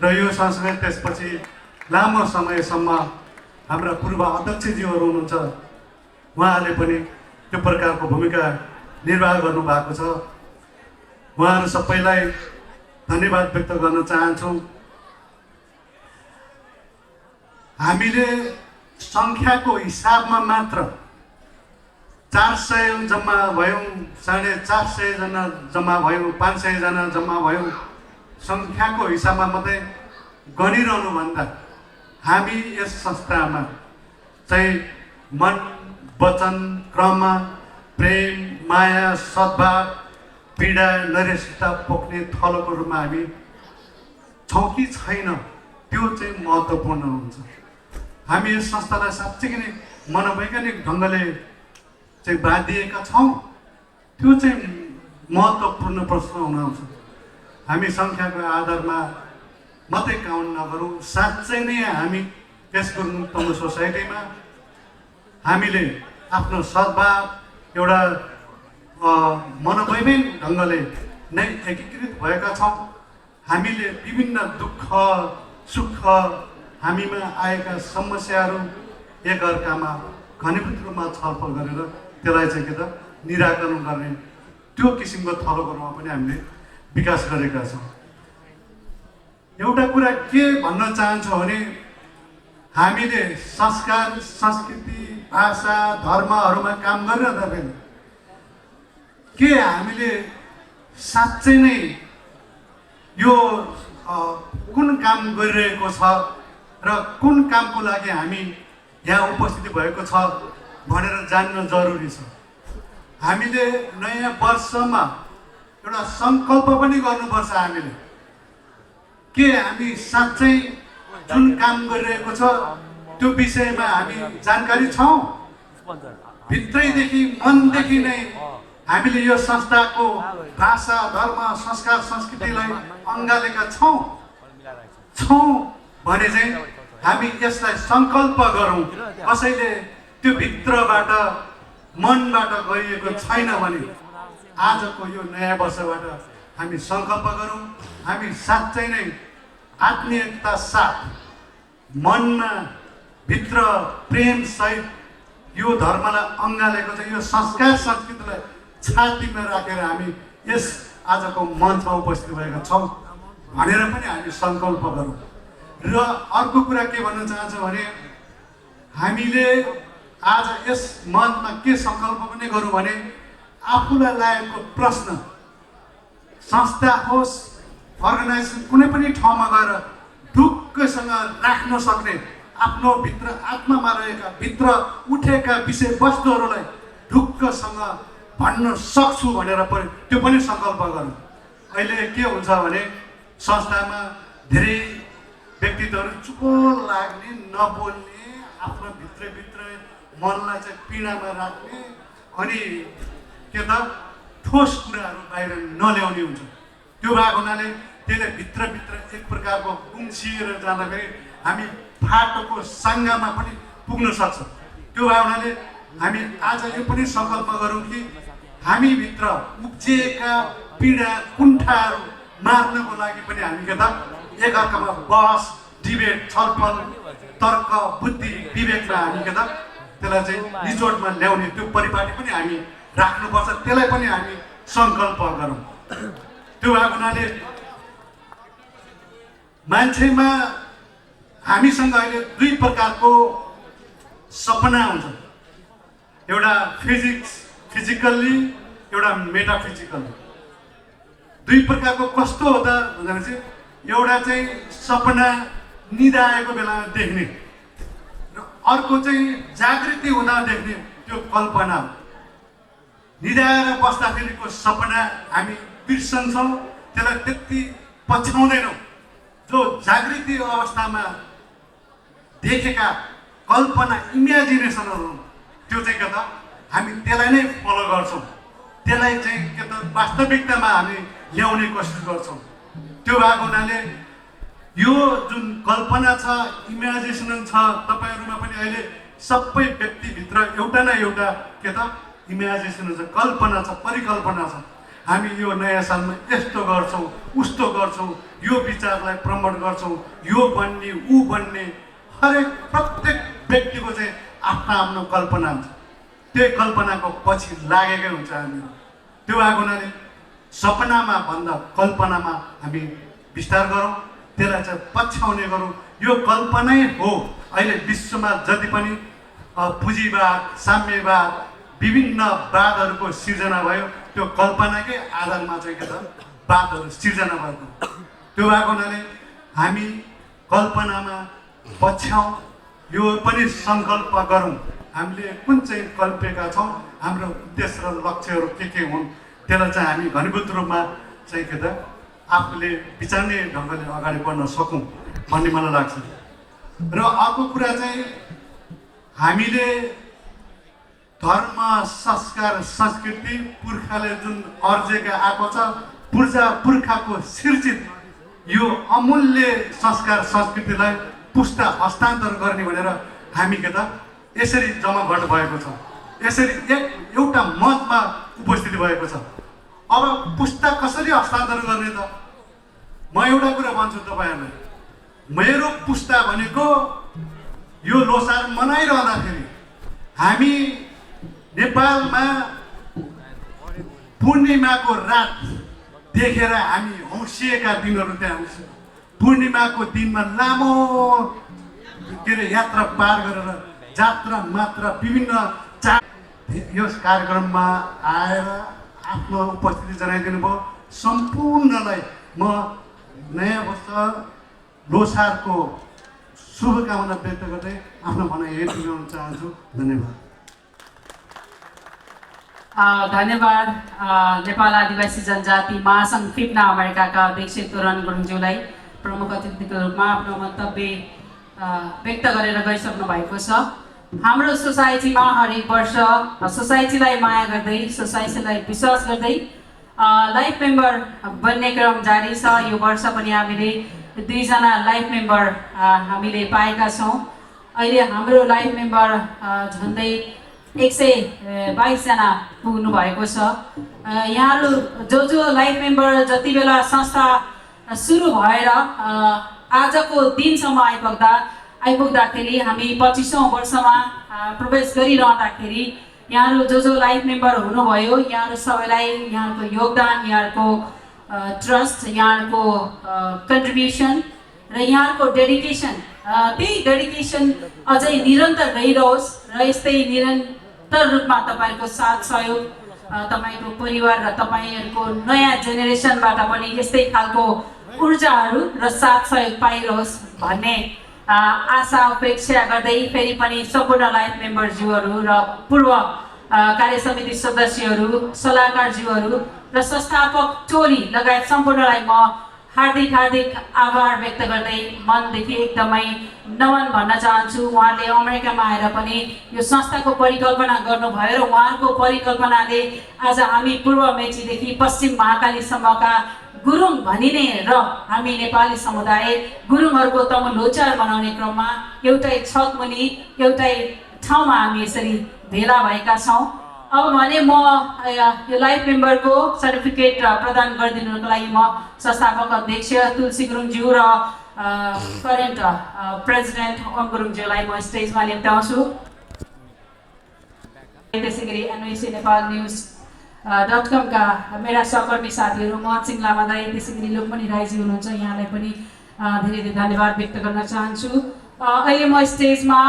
र यो सँगसँगै त्यसपछि लामो समयसम्म हाम्रा पूर्व अध्यक्षज्यूहरू हुनुहुन्छ, उहाँहरूले पनि त्यो प्रकारको भूमिका निर्वाह गर्नुभएको छ। उहाँहरू सबैलाई धन्यवाद व्यक्त गर्न चाहन्छु। हामीले सङ्ख्याको हिसाबमा मात्र 400 जम्मा भयौँ, 450 जना जम्मा भयौँ, 500 जना जम्मा भयौँ, सङ्ख्याको हिसाबमा मात्रै गनिरहनुभन्दा हामी यस संस्थामा चाहिँ मन वचन क्रममा प्रेम माया सद्भाव पीडा नैराश्यता पोख्ने थलोको रूपमा हामी छौँ कि छैन त्यो चाहिँ महत्त्वपूर्ण हुन्छ। हामी यस संस्थालाई साँच्चै नै मनोवैज्ञानिक ढङ्गले चाहिँ बाँधिएका छौँ, त्यो चाहिँ महत्त्वपूर्ण प्रश्न हुन आउँछ। हामी सङ्ख्याको आधारमा मात्रै काउन्ट नगरौँ, साँच्चै नै हामी यस गुरुङ तमु सोसाइटीमा हामीले आफ्नो सद्भाव एउटा मनोवैज्ञानिक ढङ्गले नै एकीकृत भएका छौँ। हामीले विभिन्न दुःख सुख हामीमा आएका समस्याहरू एकअर्कामा घनीभूत रूपमा छलफल गरेर त्यसलाई चाहिँ के त निराकरण गर्ने त्यो किसिमको थलोको रूपमा पनि हामीले विकास गरेका छौँ। एउटा कुरा के भन्न चाहन्छु भने हामीले संस्कार संस्कृति भाषा धर्महरूमा काम गरिरहँदाखेरि के हामीले साँच्चै नै यो कुन काम गरिरहेको छ र कुन कामको लागि हामी यहाँ उपस्थिति भएको छ भनेर जान्न जरुरी छ। हामीले नयाँ वर्षमा एउटा सङ्कल्प पनि गर्नुपर्छ। हामीले के हामी साँच्चै जुन काम गरिरहेको छ त्यो विषयमा हामी जानकारी छौँ, भित्रैदेखि मनदेखि नै हामीले यो संस्थाको भाषा धर्म संस्कार संस्कृतिलाई अँगालेका छौँ भने चाहिँ हामी यसलाई सङ्कल्प गरौँ। कसैले त्यो भित्रबाट मनबाट गरिएको छैन भने आजको यो नयाँ वर्षबाट हामी सङ्कल्प गरौँ। हामी साँच्चै नै आत्मीयता साथ मनमा भित्र प्रेम सहित यो धर्मलाई अँगालेको छ, यो संस्कार संस्कृतिलाई छातीमा राखेर हामी यस आजको मञ्चमा उपस्थित भएका छौँ भनेर पनि हामी सङ्कल्प गरौँ। र अर्को कुरा के भन्न चाहन्छु भने हामीले आज यस मञ्चमा के सङ्कल्प पनि गरौँ भने आफूलाई लागेको प्रश्न संस्था होस् अर्गनाइजेसन कुनै पनि ठाउँमा गएर दुःख ढुक्कसँग राख्न सक्ने आफ्नो भित्र आत्मामा रहेका भित्र उठेका विषयवस्तुहरूलाई ढुक्कसँग भन्न सक्छु भनेर पनि त्यो पनि सङ्कल्प गरौँ। अहिले के हुन्छ भने संस्थामा धेरै व्यक्तित्वहरू चुपो लाग्ने, नबोल्ने, आफ्नो भित्रभित्र मनलाई चाहिँ पीडामा राख्ने अनि के त ठोस कुराहरू बाहिर नल्याउने हुन्छ। त्यो भएको हुनाले त्यसले भित्रभित्र एक प्रकारको गुम्सिएर जाँदाखेरि हामी फाटोको साङ्गामा पनि पुग्न सक्छ। त्यो भएको हुनाले हामी आज यो पनि सङ्कल्प गरौँ कि हामीभित्र उब्जिएका पीडा कुण्ठाहरू मार्नको लागि पनि हामी के त एकअर्कामा बहस, डिबेट, छलफल, तर्क, बुद्धि, विवेकमा हामी के त त्यसलाई चाहिँ निचोडमा ल्याउने त्यो परिपाटी पनि हामी राख्नुपर्छ। त्यसलाई पनि हामी सङ्कल्प गरौँ। त्यो भएको हुनाले मान्छेमा हामीसँग अहिले दुई प्रकारको सपना हुन्छ, एउटा फिजिकल्ली, एउटा मेटाफिजिकल्ली। दुई प्रकारको कस्तो हो त भनेपछि एउटा चाहिँ सपना निदाएको बेलामा देख्ने र अर्को चाहिँ जागृति हुँदा देख्ने, त्यो कल्पना हो। निदाएर बस्दाखेरिको सपना हामी बिर्सन्छौँ, त्यसलाई त्यति पछ्याउँदैनौँ। जो जागृति अवस्थामा देखेका कल्पना, इमेजिनेसनहरू त्यो चाहिँ के त हामी त्यसलाई नै फलो गर्छौँ, त्यसलाई चाहिँ के त वास्तविकतामा हामी ल्याउने कोसिस गर्छौँ। त्यो भएको हुनाले यो जुन कल्पना छ, इमेजिनेसन छ, तपाईँहरूमा पनि अहिले सबै व्यक्तिभित्र एउटा न एउटा के त इमेजिनेसन छ, कल्पना छ, परिकल्पना छ। हामी यो नयाँ सालमा यस्तो गर्छौँ, उस्तो गर्छौँ, यो विचारलाई प्रमोट गर्छौँ, यो बन्ने, ऊ बन्ने, हरेक प्रत्येक व्यक्तिको चाहिँ आफ्नो आफ्नो कल्पना हुन्छ। त्यही कल्पनाको पछि लागेकै हुन्छ हामी। त्यो भएको हुनाले सपनामा भन्दा कल्पनामा हामी विस्तार गरौँ, त्यसलाई चाहिँ पछ्याउने गरौँ। यो कल्पनै हो। अहिले विश्वमा जति पनि पुँजीवाद, साम्यवाद, विभिन्न वादहरूको सिर्जना भयो, त्यो कल्पनाकै आधारमा चाहिँ के त वादहरू सिर्जना भएको। त्यो भएको हुनाले हामी कल्पनामा पछ्याउँ, यो पनि सङ्कल्प गरौँ। हामीले कुन चाहिँ कल्पेका छौँ, हाम्रो उद्देश्य र लक्ष्यहरू के हुन्, त्यसलाई चाहिँ हामी घनीभूत रूपमा चाहिँ के त आफूले विचार्ने ढङ्गले अगाडि बढ्न सकौँ भन्ने मलाई लाग्छ। र अर्को कुरा चाहिँ हामीले धर्म, संस्कार, संस्कृति पुर्खाले जुन अर्जेका आएको छ, पुर्खाको सिर्जित यो अमूल्य संस्कार संस्कृतिलाई पुस्ता हस्तान्तरण गर्ने भनेर हामी के त यसरी जमाघट भएको छ, यसरी एउटा मञ्चमा उपस्थिति भएको छ। अब पुस्ता कसरी हस्तान्तरण गर्ने त? म एउटा कुरा भन्छु तपाईँहरूलाई, मेरो पुस्ता भनेको यो लोसार मनाइरहँदाखेरि हामी नेपालमा पूर्णिमाको रात देखेर हामी हौसिएका दिनहरू त्यहाँ आउँछ। पूर्णिमाको दिनमा लामो के अरे यात्रा पार गरेर जात्रा मात्रा विभिन्न यस कार्यक्रममा आएर आफ्नो उपस्थिति जनाइदिनु भयो। सम्पूर्णलाई म नयाँ वर्ष लोसारको शुभकामना व्यक्त गर्दै आफ्नो भनाइ यही टुङ्गाउन चाहन्छु। धन्यवाद।
धन्यवाद नेपाल आदिवासी जनजाति महासङ्घ फिप्ना अमेरिकाका अध्यक्ष तोरण गुरुङज्यूलाई प्रमुख अतिथिको रूपमा आफ्नो मन्तव्य व्यक्त गरेर गइसक्नु भएको छ। हाम्रो सोसाइटीमा हरेक वर्ष सोसाइटीलाई माया गर्दै, सोसाइटीलाई विश्वास गर्दै लाइफ मेम्बर बन्ने क्रम जारी छ। यो वर्ष पनि हामीले 2 जना लाइफ मेम्बर हामीले पाएका छौँ। अहिले हाम्रो लाइफ मेम्बर झन्डै 122 जना पुग्नु भएको छ। यहाँहरू जो लाइफ मेम्बर जति बेला संस्था सुरु भएर आजको दिनसम्म आइपुग्दाखेरि हामी 25औं वर्षमा प्रवेश गरिरहँदाखेरि यहाँहरू जो लाइफ मेम्बर हुनुभयो, यहाँहरू सबैलाई यहाँको योगदान, यहाँको ट्रस्ट, यहाँको कन्ट्रिब्युसन र यहाँको डेडिकेसन, त्यही डेडिकेसन अझै निरन्तर रहिरहोस् र यस्तै निरन्तर रूपमा तपाईँहरूको साथ सहयोग, तपाईँको परिवार र तपाईँहरूको नयाँ जेनेरेसनबाट पनि यस्तै खालको ऊर्जाहरू र साथ सहयोग पाइरहोस् भन्ने आशा अपेक्षा गर्दै फेरि पनि सम्पूर्ण लाइफ मेम्बरज्यूहरू र पूर्व कार्य समिति सदस्यहरू, सल्लाहकारज्यूहरू र संस्थापक टोली लगायत सम्पूर्णलाई म हार्दिक आभार व्यक्त गर्दै मनदेखि एकदमै नमन भन्न चाहन्छु। उहाँले अमेरिकामा आएर पनि यो संस्थाको परिकल्पना गर्नुभयो र उहाँको परिकल्पनाले आज हामी पूर्व मेचीदेखि पश्चिम महाकालीसम्मका गुरुङ भनिने र हामी नेपाली समुदाय गुरुङहरूको तमु लोचार बनाउने क्रममा एउटै छतमुनि एउटै ठाउँमा हामी यसरी भेला भएका छौँ। अब भने म यो लाइफ मेम्बरको सर्टिफिकेट प्रदान गरिदिनुको लागि म संस्थापक अध्यक्ष तुलसी गुरुङज्यू र करेन्ट प्रेसिडेन्ट ओम गुरुङज्यूलाई म स्टेजमा निम्ताउँछु। त्यसै गरी NYC नेपाल न्युज .com का मेरा सहकर्मी साथीहरू मोहन सिंह लामा दाई, त्यसै गरी लोकमणि राईजी हुनुहुन्छ, यहाँलाई पनि धेरै धन्यवाद व्यक्त गर्न चाहन्छु। अहिले म स्टेजमा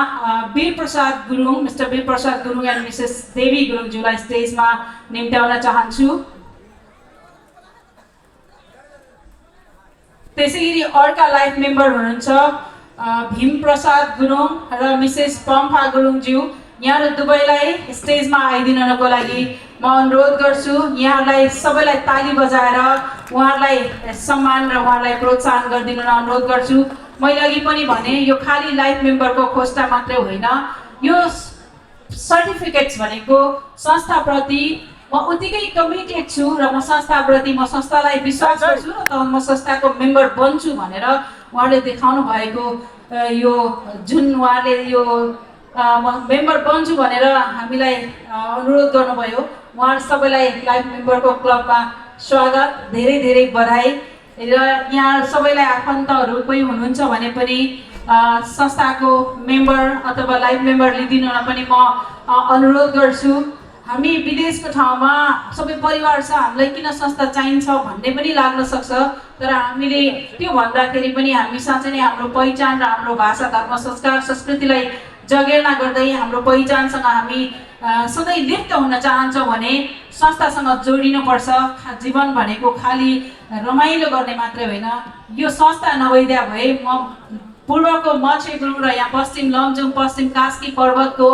Bir Prasad Gurung, mister Bir Prasad Gurung and missus Devi गुरुङज्यूलाई स्टेजमा निम्त्याउन चाहन्छु। त्यसै गरी अर्का लाइफ मेम्बर हुनुहुन्छ भीम प्रसाद गुरुङ र मिसेस पम्फा गुरुङज्यू, यहाँहरू दुवैलाई स्टेजमा आइदिनको लागि म अनुरोध गर्छु। यहाँहरूलाई सबैलाई ताली बजाएर उहाँहरूलाई सम्मान र उहाँहरूलाई प्रोत्साहन गरिदिन अनुरोध गर्छु। मैले अघि पनि भने यो खाली लाइफ मेम्बरको खोस्टा मात्रै होइन, यो सर्टिफिकेट्स भनेको संस्थाप्रति म उत्तिकै कमिटेड छु र म संस्थालाई विश्वास गर्छु र म संस्थाको मेम्बर बन्छु भनेर उहाँले देखाउनु भएको यो जुन उहाँले यो मेम्बर बन्छु भनेर हामीलाई अनुरोध गर्नुभयो, उहाँहरू सबैलाई लाइफ मेम्बरको क्लबमा स्वागत, धेरै बधाई। र यहाँ सबैलाई आफन्तहरू कोही हुनुहुन्छ भने पनि संस्थाको मेम्बर अथवा लाइफ मेम्बर लिदिनुमा पनि म अनुरोध गर्छु। हामी विदेशको ठाउँमा सबै परिवार छ, हामीलाई किन संस्था चाहिन्छ भन्ने पनि लाग्न सक्छ, तर हामीले त्यो भन्दाखेरि पनि हामी साँच्चै नै हाम्रो पहिचान र हाम्रो भाषा, धर्म, संस्कार, संस्कृतिलाई जगेर्ना गर्दै हाम्रो पहिचानसँग हामी सधैँ लिप्त हुन चाहन्छौँ भने संस्थासँग जोडिनुपर्छ। जीवन भनेको खालि रमाइलो गर्ने मात्रै होइन, यो संस्था नभइदिया भए म पूर्वको मछे गुरुङ र यहाँ पश्चिम लमजुङ, पश्चिम कास्की पर्वतको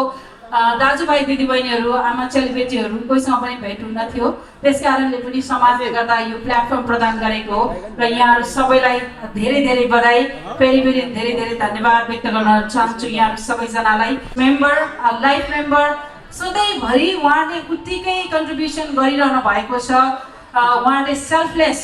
दाजुभाइ दिदीबहिनीहरू, आमा चेलीबेटीहरू कोहीसँग पनि भेट हुन थियो। त्यस कारणले पनि समाजले गर्दा यो प्लेटफर्म प्रदान गरेको हो र यहाँहरू सबैलाई धेरै बधाई, फेरि धेरै धन्यवाद व्यक्त गर्न चाहन्छु यहाँहरू सबैजनालाई। मेम्बर, लाइफ मेम्बर सधैँभरि उहाँले उत्तिकै कन्ट्रिब्युसन गरिरहनु भएको छ। उहाँले सेल्फलेस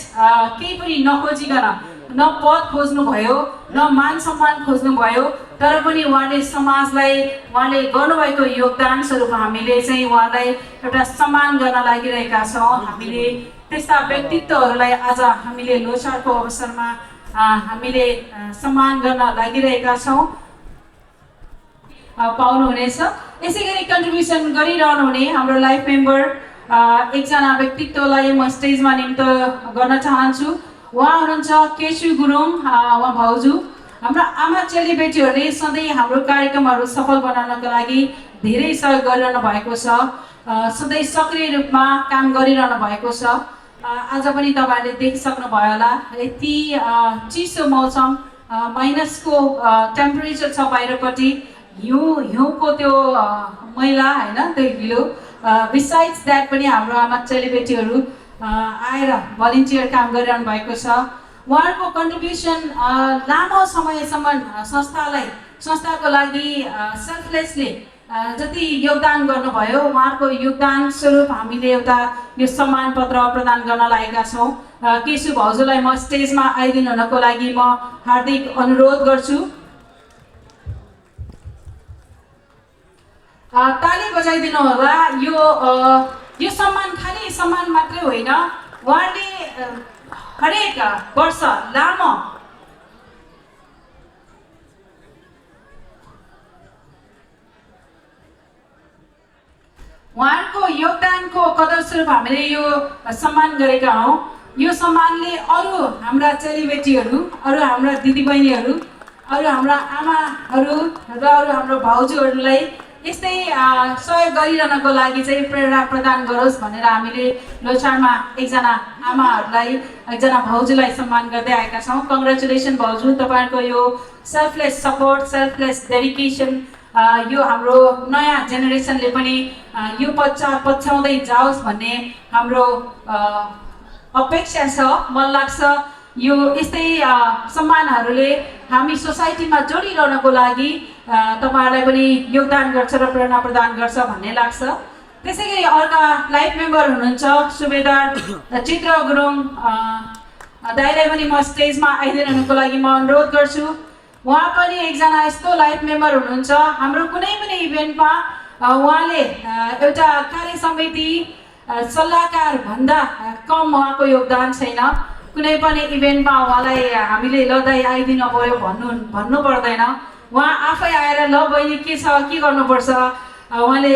केही पनि नखोजिकन, न पद खोज्नुभयो न मान सम्मान खोज्नुभयो, तर पनि उहाँले समाजलाई उहाँले गर्नुभएको योगदान स्वरूप हामीले चाहिँ उहाँलाई एउटा सम्मान गर्न लागिरहेका छौँ। हामीले त्यस्ता व्यक्तित्वहरूलाई आज हामीले लोसारको अवसरमा हामीले सम्मान गर्न लागिरहेका छौँ, पाउनुहुनेछ। यसै गरी कन्ट्रिब्युसन गरिरहनु हुने हाम्रो लाइफ मेम्बर एकजना व्यक्तित्वलाई म स्टेजमा निम्त गर्न चाहन्छु। उहाँ हुनुहुन्छ केशु गुरुङ, उहाँ भाउजू। हाम्रो आमा चेलीबेटीहरूले सधैँ हाम्रो कार्यक्रमहरू सफल बनाउनको लागि धेरै सहयोग गरिरहनु भएको छ, सधैँ सक्रिय रूपमा काम गरिरहनु भएको छ। आज पनि तपाईँहरूले देखिसक्नुभयो होला, यति चिसो मौसम, माइनसको टेम्परेचर छ बाहिरपट्टि, हिउँको त्यो मैला होइन, त्यो हिलो। बिसाइड्स द्याट पनि हाम्रो आमा चेलीबेटीहरू आएर भलिन्टियर काम गरिरहनु भएको छ। उहाँहरूको कन्ट्रिब्युसन लामो समयसम्म संस्थाको लागि सेल्फलेसली जति योगदान गर्नुभयो, उहाँहरूको योगदान स्वरूप हामीले एउटा यो सम्मान पत्र प्रदान गर्न लागेका छौँ। केशु भाउजूलाई म स्टेजमा आइदिनु हुनको लागि म हार्दिक अनुरोध गर्छु। ताली बजाइदिनु होला। यो सम्मान खालि सम्मान मात्रै होइन, उहाँले हरेक वर्ष लामो उहाँहरूको योगदानको कदर स्वरूप हामीले यो सम्मान गरेका हौँ। यो सम्मानले अरू हाम्रा चेलीबेटीहरू, अरू हाम्रा दिदीबहिनीहरू, अरू हाम्रा आमाहरू र अरू हाम्रो भाउजूहरूलाई यस्तै सहयोग गरिरहनको लागि चाहिँ प्रेरणा प्रदान गरोस् भनेर हामीले लोछारमा एकजना आमाहरूलाई एकजना भाउजूलाई सम्मान गर्दै आएका छौँ। कङ्ग्रेचुलेसन भाउजू, तपाईँहरूको यो सेल्फलेस सपोर्ट, सेल्फलेस डेडिकेसन यो हाम्रो नयाँ जेनेरेसनले पनि यो पछ्याउँदै जाओस् भन्ने हाम्रो अपेक्षा छ। मलाई लाग्छ यो यस्तै सम्मानहरूले हामी सोसाइटीमा जोडिरहनको लागि तपाईँहरूलाई पनि योगदान गर्छ र प्रेरणा प्रदान गर्छ भन्ने लाग्छ। त्यसै गरी अर्का लाइफ मेम्बर हुनुहुन्छ सुबेदार चित्र गुरुङ दाइलाई पनि म स्टेजमा आइदिनुको लागि म अनुरोध गर्छु। उहाँ पनि एकजना यस्तो लाइफ मेम्बर हुनुहुन्छ, हाम्रो कुनै पनि इभेन्टमा उहाँले एउटा कार्य समिति सल्लाहकार भन्दा कम उहाँको योगदान छैन। कुनै पनि इभेन्टमा उहाँलाई हामीले ल दाइ आइदिनु पऱ्यो भन्नु पर्दैन, उहाँ आफै आएर ल बहिनी के छ के गर्नुपर्छ, उहाँले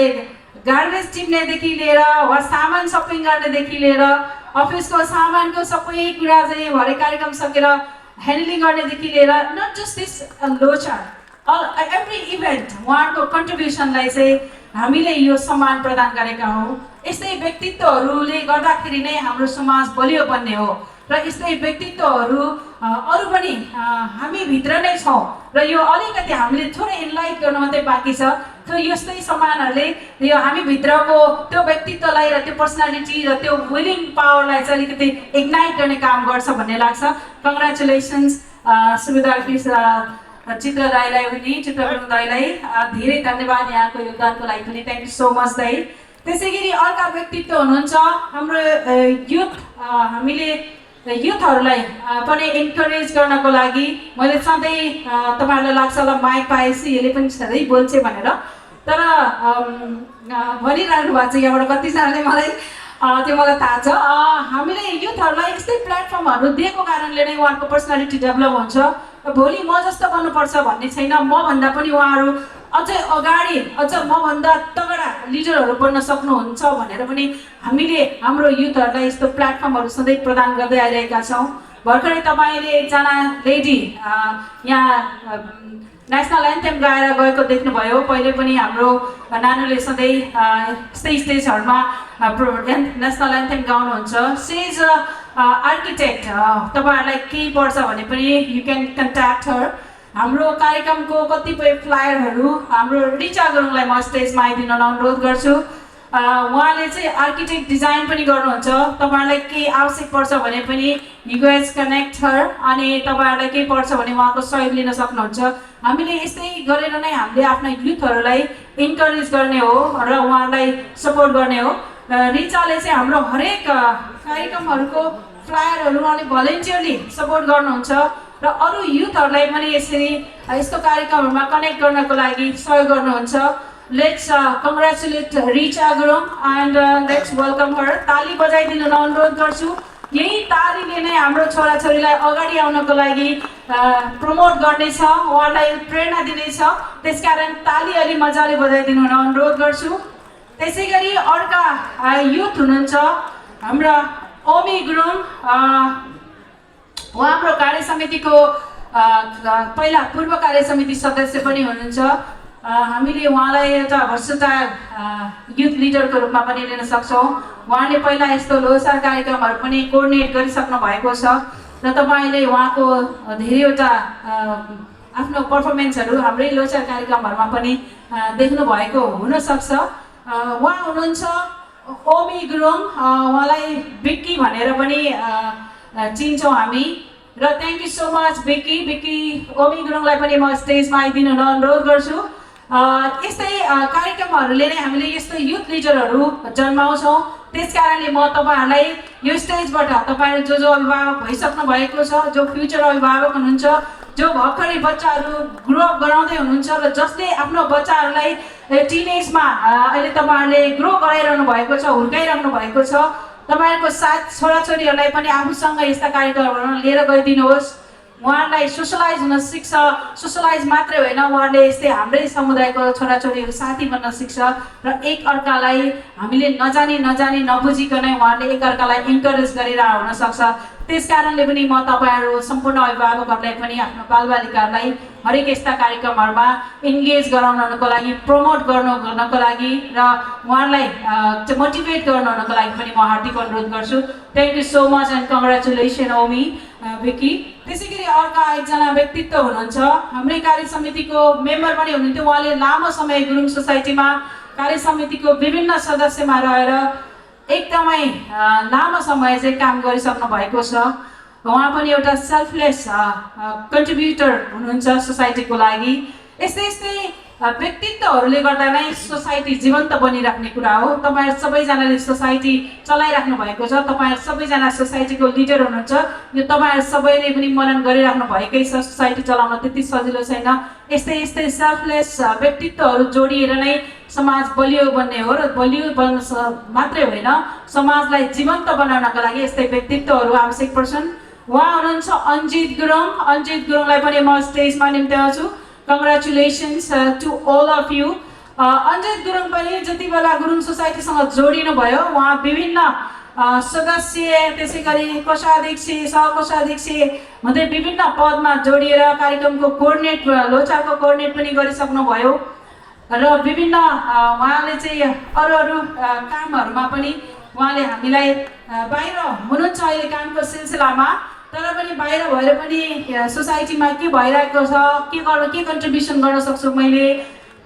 गार्बेज टिप्नेदेखि लिएर वा सामान सपिङ गर्नेदेखि लिएर अफिसको सामानको सबै कुरा चाहिँ भरे कार्यक्रम सकेर ह्यान्डलिङ गर्नेदेखि लिएर not just this Lhochhar every event उहाँको कन्ट्रिब्युसनलाई चाहिँ हामीले यो सम्मान प्रदान गरेका हौँ। यस्तै व्यक्तित्वहरूले गर्दाखेरि नै हाम्रो समाज बलियो बन्ने हो र यस्तै व्यक्तित्वहरू अरू पनि हामीभित्र नै छौँ र यो अलिकति हामीले थोरै इन्लाइट गर्नु मात्रै बाँकी छ। त्यो यस्तै सम्मानहरूले यो हामीभित्रको त्यो व्यक्तित्वलाई र त्यो पर्सनालिटी र त्यो विलिङ पावरलाई चाहिँ अलिकति इग्नाइट गर्ने काम गर्छ भन्ने लाग्छ। कङ्ग्रेचुलेसन्स सुबेदार चित्र दाईलाई पनि, चित्र गुरुङ दाईलाई धेरै धन्यवाद यहाँको योगदानको लागि पनि। थ्याङ्क यू सो मच दाई। त्यसै गरी अर्का व्यक्तित्व हुनुहुन्छ हाम्रो युथ, हामीले युथहरूलाई पनि इन्करेज गर्नको लागि मैले सधैँ तपाईँहरूलाई लाग्छ होला माइक पाएपछि यसले पनि सधैँ बोल्छ भनेर, तर भनिरहनु भएको छ यहाँबाट कतिजनाले मलाई त्यो मलाई थाहा छ। हामीले युथहरूलाई यस्तै प्लेटफर्महरू दिएको कारणले नै उहाँको पर्सनालिटी डेभलप हुन्छ। भोलि म जस्तो गर्नुपर्छ भन्ने छैन, मभन्दा पनि उहाँहरू अझै अगाडि अझ मभन्दा तगडा लिडरहरू बन्न सक्नुहुन्छ भनेर पनि हामीले हाम्रो युथहरूलाई यस्तो प्लेटफर्महरू सधैँ प्रदान गर्दै आइरहेका छौँ। भर्खरै तपाईँले एकजना लेडी यहाँ नेसनल एन्थेम गाएर गएको देख्नुभयो। पहिले पनि हाम्रो नानुले सधैँ यस्तै स्टेजहरूमा नेसनल एन्थेम गाउनुहुन्छ। सी इज आर्किटेक्ट, तपाईँहरूलाई केही पर्छ भने पनि यु क्यान कन्ट्याक्ट हर। हाम्रो कार्यक्रमको कतिपय फ्लायरहरू हाम्रो रिचा गुरुङलाई म स्टेजमा आइदिन अनुरोध गर्छु। उहाँले चाहिँ आर्किटेक्ट डिजाइन पनि गर्नुहुन्छ। तपाईँहरूलाई केही आवश्यक पर्छ भने पनि यु गाइज कनेक्ट हर, अनि तपाईँहरूलाई केही पर्छ भने उहाँको सहयोग लिन सक्नुहुन्छ। हामीले यस्तै गरेर नै हामीले आफ्ना युथहरूलाई इन्करेज गर्ने हो र उहाँहरूलाई सपोर्ट गर्ने हो। रिचाले चाहिँ हाम्रो हरेक कार्यक्रमहरूको फ्लायरहरू उहाँले भलेन्टियरली सपोर्ट गर्नुहुन्छ र अरू युथहरूलाई पनि यसरी यस्तो कार्यक्रमहरूमा कनेक्ट गर्नको लागि सहयोग गर्नुहुन्छ। Let's congratulate Richa Gurung and let's welcome हर। ताली बजाइदिनु अनुरोध गर्छु। यही तालीले नै हाम्रो छोराछोरीलाई अगाडि आउनको लागि प्रमोट गर्नेछ, उहाँलाई प्रेरणा दिनेछ। त्यसकारण ताली अलि मजाले बजाइदिनु अनुरोध गर्छु। त्यसै गरी अर्का युथ हुनुहुन्छ हाम्रा ओमी गुरुङ। उहाँ हाम्रो कार्य समितिको पहिला पूर्व कार्य समिति सदस्य पनि हुनुहुन्छ। हामीले उहाँलाई एउटा भर्सटाइल युथ लिडरको रूपमा पनि लिन सक्छौँ। उहाँले पहिला यस्तो लोसार कार्यक्रमहरू पनि कोअर्डिनेट गरिसक्नु भएको छ र तपाईँले उहाँको धेरैवटा आफ्नो पर्फर्मेन्सहरू हाम्रै लोसार कार्यक्रमहरूमा पनि देख्नु भएको हुनसक्छ। उहाँ हुनुहुन्छ ओमी गुरुङ, उहाँलाई बिक्की भनेर पनि चिन्छौँ हामी र thank you so much Bikki. Omi गुरुङलाई पनि म स्टेजमा आइदिनु अनुरोध गर्छु। यस्तै कार्यक्रमहरूले नै हामीले यस्तो युथ लिडरहरू जन्माउँछौँ। त्यस कारणले म तपाईँहरूलाई यो स्टेजबाट तपाईँहरू जो अभिभावक भइसक्नु भएको छ, जो फ्युचर अभिभावक हुनुहुन्छ, जो भर्खरै बच्चाहरू ग्रो अप गराउँदै हुनुहुन्छ र जसले आफ्नो बच्चाहरूलाई टिनेजमा अहिले तपाईँहरूले ग्रो गराइरहनु भएको छ, हुर्काइरहनु भएको छ, तपाईँहरूको साथ छोराछोरीहरूलाई पनि आफूसँग यस्ता कार्यक्रमहरू लिएर गइदिनुहोस्। उहाँहरूलाई सोसलाइज हुन सिक्छ। सोसलाइज मात्रै होइन, उहाँले यस्तै हाम्रै समुदायको छोराछोरीहरू साथी बन्न सिक्छ र एक अर्कालाई हामीले नजानी नबुझिकनै उहाँहरूले एक अर्कालाई इन्करेज गरेर हुनसक्छ। त्यस कारणले पनि म तपाईहरु सम्पूर्ण अभिभावकहरूलाई पनि आफ्नो बालबालिकाहरूलाई हरेक यस्ता कार्यक्रमहरुमा इन्गेज गराउनको लागि प्रमोट गर्नको लागि र उहाँहरूलाई मोटिभेट गर्नको लागि पनि म हार्दिक अनुरोध गर्छु। Thank you so much and congratulation Omi Vicky. त्यसैगरी अर्का एकजना व्यक्तित्व हुनुहुन्छ, हाम्रै कार्य समितिको मेम्बर पनि हुनुहुन्थ्यो। उहाँले लामो समय गुरुङ सोसाइटीमा कार्य समितिको विभिन्न सदस्यमा रहेर एकदमै लामो समय चाहिँ काम गरिसक्नु भएको छ। उहाँ पनि एउटा सेल्फलेस कन्ट्रिब्युटर हुनुहुन्छ सोसाइटीको लागि। यस्तै यस्तै व्यक्तित्वहरूले गर्दा नै सोसाइटी जीवन्त बनिराख्ने कुरा हो। तपाईहरु सबैजनाले सोसाइटी चलाइराख्नु भएको छ, तपाईहरु सबैजना सोसाइटीको लिडर हुनुहुन्छ। यो तपाईहरु सबैले पनि मनन गरिराख्नु भएकै छ। सोसाइटी चलाउन त्यति सजिलो छैन। यस्तै यस्तै सेल्फलेस व्यक्तित्वहरू जोडिएर नै समाज बलियो बन्ने हो र बलियो बन्न मात्रै होइन, समाजलाई जीवन्त बनाउनका लागि यस्तै व्यक्तित्वहरू आवश्यक पर्छन्। उहाँ हुनुहुन्छ अञ्जित गुरुङ। अञ्जित गुरुङलाई पनि म स्टेजमा निम्त्याउँछु। Congratulations to all of you. Anjit Gurung पनि जति बेला गुरुङ सोसाइटीसँग जोडिनु भयो, उहाँ विभिन्न सदस्य, त्यसै गरी कोषाध्यक्ष, सहकोषाध्यक्ष हुँदै विभिन्न पदमा जोडिएर कार्यक्रमको कोअर्डिनेट, लोचारको कोअर्डिनेट पनि गरिसक्नु भयो र विभिन्न उहाँले चाहिँ अरू कामहरूमा पनि उहाँले हामीलाई बाहिर हुनुहुन्छ अहिले कामको सिलसिलामा, तर पनि बाहिर भएर पनि सोसाइटीमा के भइरहेको छ, के कन्ट्रिब्युसन गर्न सक्छु मैले,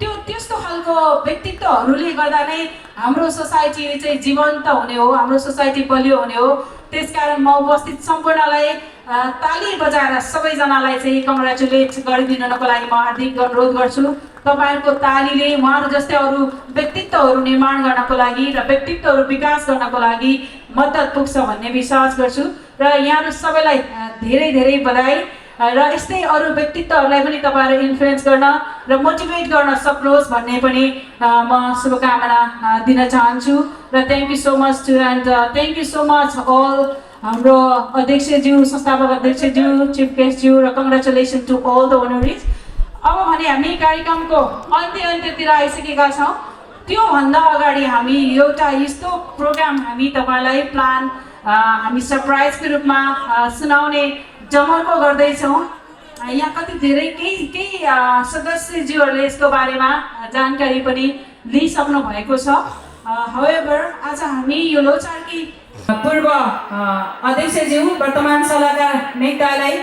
त्यस्तो खालको व्यक्तित्वहरूले गर्दा नै हाम्रो सोसाइटी चाहिँ जीवन्त हुने हो, हाम्रो सोसाइटी बलियो हुने हो। त्यसकारण म उपस्थित सम्पूर्णलाई ताली बजाएर सबैजनालाई चाहिँ कङ्ग्रेचुलेट गरिदिनको लागि म हार्दिक अनुरोध गर्छु। तपाईहरुको तालीले उहाँहरू जस्तै अरू व्यक्तित्वहरू निर्माण गर्नको लागि र व्यक्तित्वहरू विकास गर्नको लागि मद्दत पुग्छ भन्ने विश्वास गर्छु र यहाँहरू सबैलाई धेरै धेरै बधाई र यस्तै अरू व्यक्तित्वहरूलाई पनि तपाईहरु इन्फ्लुएन्स गर्न र मोटिभेट गर्न सक्नुहोस् भन्ने पनि म शुभकामना दिन चाहन्छु र thank you so much to and thank you so much all हाम्रो अध्यक्षज्यू, संस्थापक अध्यक्षज्यू, चिफ गेस्टज्यू र congratulation to all the honourees. अब भने हामी कार्यक्रमको अन्त्यतिर आइसकेका छौँ। त्यो भन्दा अगाडि हामी एउटा यस्तो प्रोग्राम हामी तपाईलाई प्लान हामी सरप्राइजको रूपमा सुनाउने जमर्को गर्दैछौँ। यहाँ कति धेरै केही सदस्यज्यूहरूले यसको बारेमा जानकारी पनि लिइसक्नु भएको छ। हाउएभर आज हामी यो लोचारकी पूर्व अध्यक्षज्यू, वर्तमान सल्लाहकार नेतालाई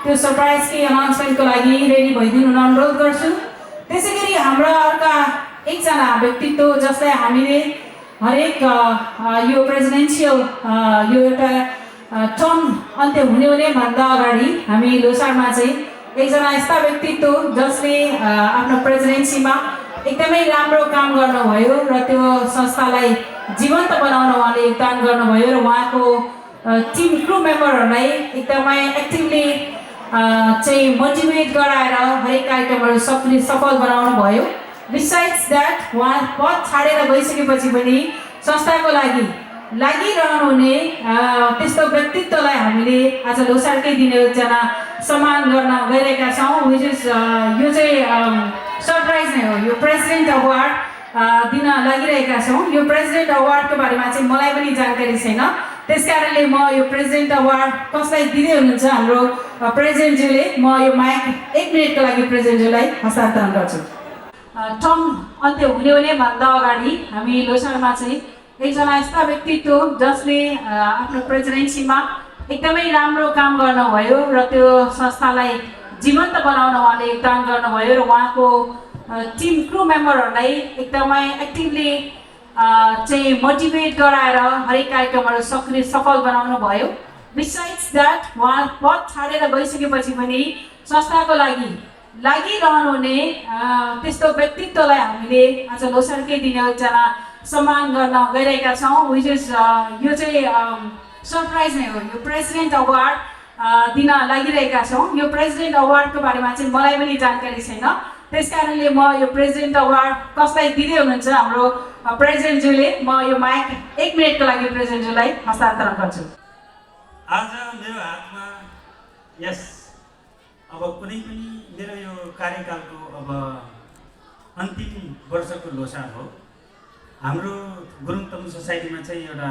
त्यो सरप्राइजकै अनाउन्समेन्टको लागि रेडी भइदिनु अनुरोध गर्छु। त्यसैगरी हाम्रा अर्का एकजना व्यक्तित्व जसलाई हामीले हरेक यो प्रेसिडेन्सियल यो एउटा टर्म अन्त्य हुने भन्दा अगाडि हामी लोसारमा चाहिँ एकजना यस्ता व्यक्तित्व जसले आफ्नो प्रेसिडेन्सीमा एकदमै राम्रो काम गर्नुभयो र त्यो संस्थालाई जीवन्त बनाउन उहाँले योगदान गर्नुभयो र उहाँको टिम क्रू मेम्बरहरूलाई एकदमै एक्टिभली चाहिँ मोटिभेट गराएर हरेक कार्यक्रमहरू सफल बनाउनु भयो। बिसाइड्स द्याट उहाँ पद छाडेर गइसकेपछि पनि संस्थाको लागि लागिरहनु हुने त्यस्तो व्यक्तित्वलाई हामीले आज लोसारकै दिन एकजना सम्मान गर्न गइरहेका छौँ। विच इज यो चाहिँ सरप्राइज नै हो। यो प्रेसिडेन्ट अवार्ड दिन लागिरहेका छौँ। यो प्रेसिडेन्ट अवार्डको बारेमा चाहिँ मलाई पनि जानकारी छैन, त्यसकारणले म यो प्रेसिडेन्ट अवार्ड कसलाई दिँदै हुनुहुन्छ हाम्रो प्रेसिडेन्टज्यूले, म यो माइक 1 मिनटको लागि प्रेसिडेन्टज्यूलाई हस्तान्तरण गर्छु। टर्म अन्त्य हुने भन्दा अगाडि हामी लोसारमा चाहिँ एकजना यस्ता व्यक्तित्व जसले आफ्नो प्रेसिडेन्सीमा एकदमै राम्रो काम गर्नुभयो र त्यो संस्थालाई जीवन्त बनाउन उहाँले योगदान गर्नुभयो र उहाँको टिम क्रू मेम्बरहरूलाई एकदमै एक्टिभली चाहिँ मोटिभेट गराएर हरेक कार्यक्रमहरू सफल बनाउनु भयो। बिसाइड्स द्याट उहाँ पद छाडेर गइसकेपछि पनि संस्थाको लागि लागिरहनु हुने त्यस्तो व्यक्तित्वलाई हामीले आज लोसारकै दिन एकजना सम्मान गर्न गइरहेका छौँ। विच इज यो चाहिँ सरप्राइज नै हो। यो प्रेसिडेन्ट अवार्ड दिन लागिरहेका छौँ। यो प्रेसिडेन्ट अवार्डको बारेमा चाहिँ मलाई पनि जानकारी छैन, त्यसकारणले म यो प्रेसिडेन्ट अवार्ड कसलाई दिँदै हुनुहुन्छ हाम्रो प्रेसिडेन्टज्यूले, म यो माइक 1 मिनटको लागि प्रेसिडेन्टज्यूलाई हस्तान्तरण गर्छु।
आज मेरो हातमा यस अब कुनै पनि मेरो यो कार्यकालको अब अन्तिम वर्षको लोसार हो। हाम्रो गुरुङ तमु सोसाइटीमा चाहिँ एउटा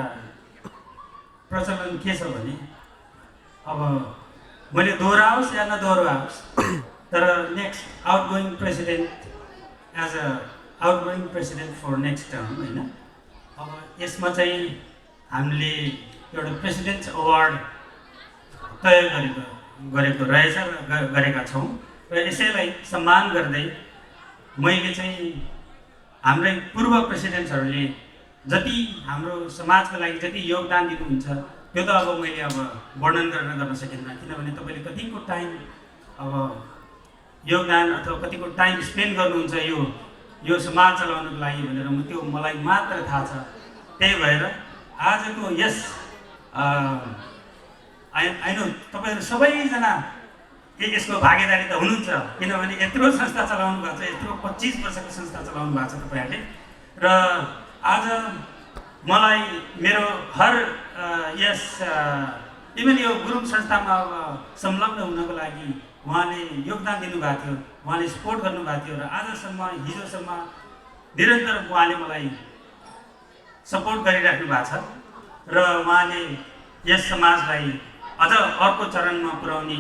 प्रचलन के छ भने अब मैले दोहोऱ्याओस् या नदोहोऱ्याओस् तर next outgoing president as a outgoing president for next term होइन। अब यसमा चाहिँ हामीले एउटा प्रेसिडेन्ट्स अवार्ड तय गरेको रहेछ र गरेका छौँ र यसैलाई सम्मान गर्दै मैले चाहिँ हाम्रै पूर्व प्रेसिडेन्ट्सहरूले जति हाम्रो समाजको लागि जति योगदान दिनुहुन्छ त्यो त अब मैले अब वर्णन गर्न सकिन्न, किनभने तपाईँले कतिको टाइम अब योगदान अथवा कतिको टाइम स्पेन्ड गर्नुहुन्छ यो समाज चलाउनको लागि भनेर त्यो मलाई मात्र थाहा छ। त्यही भएर आजको यस आई नो तपाईँहरू सबैजना यसको भागीदारी त हुनुहुन्छ, किनभने यत्रो संस्था चलाउनु भएको छ, यत्रो 25 वर्षको संस्था चलाउनु भएको छ तपाईँहरूले। र आज मलाई मेरो हर यस इभन यो गुरुङ संस्थामा अब संलग्न हुनको लागि उहाँले योगदान दिनुभएको थियो, उहाँले सपोर्ट गर्नुभएको थियो र आजसम्म हिजोसम्म निरन्तर उहाँले मलाई सपोर्ट गरिराख्नु भएको छ र उहाँले यस समाजलाई अझ अर्को चरणमा पुर्याउने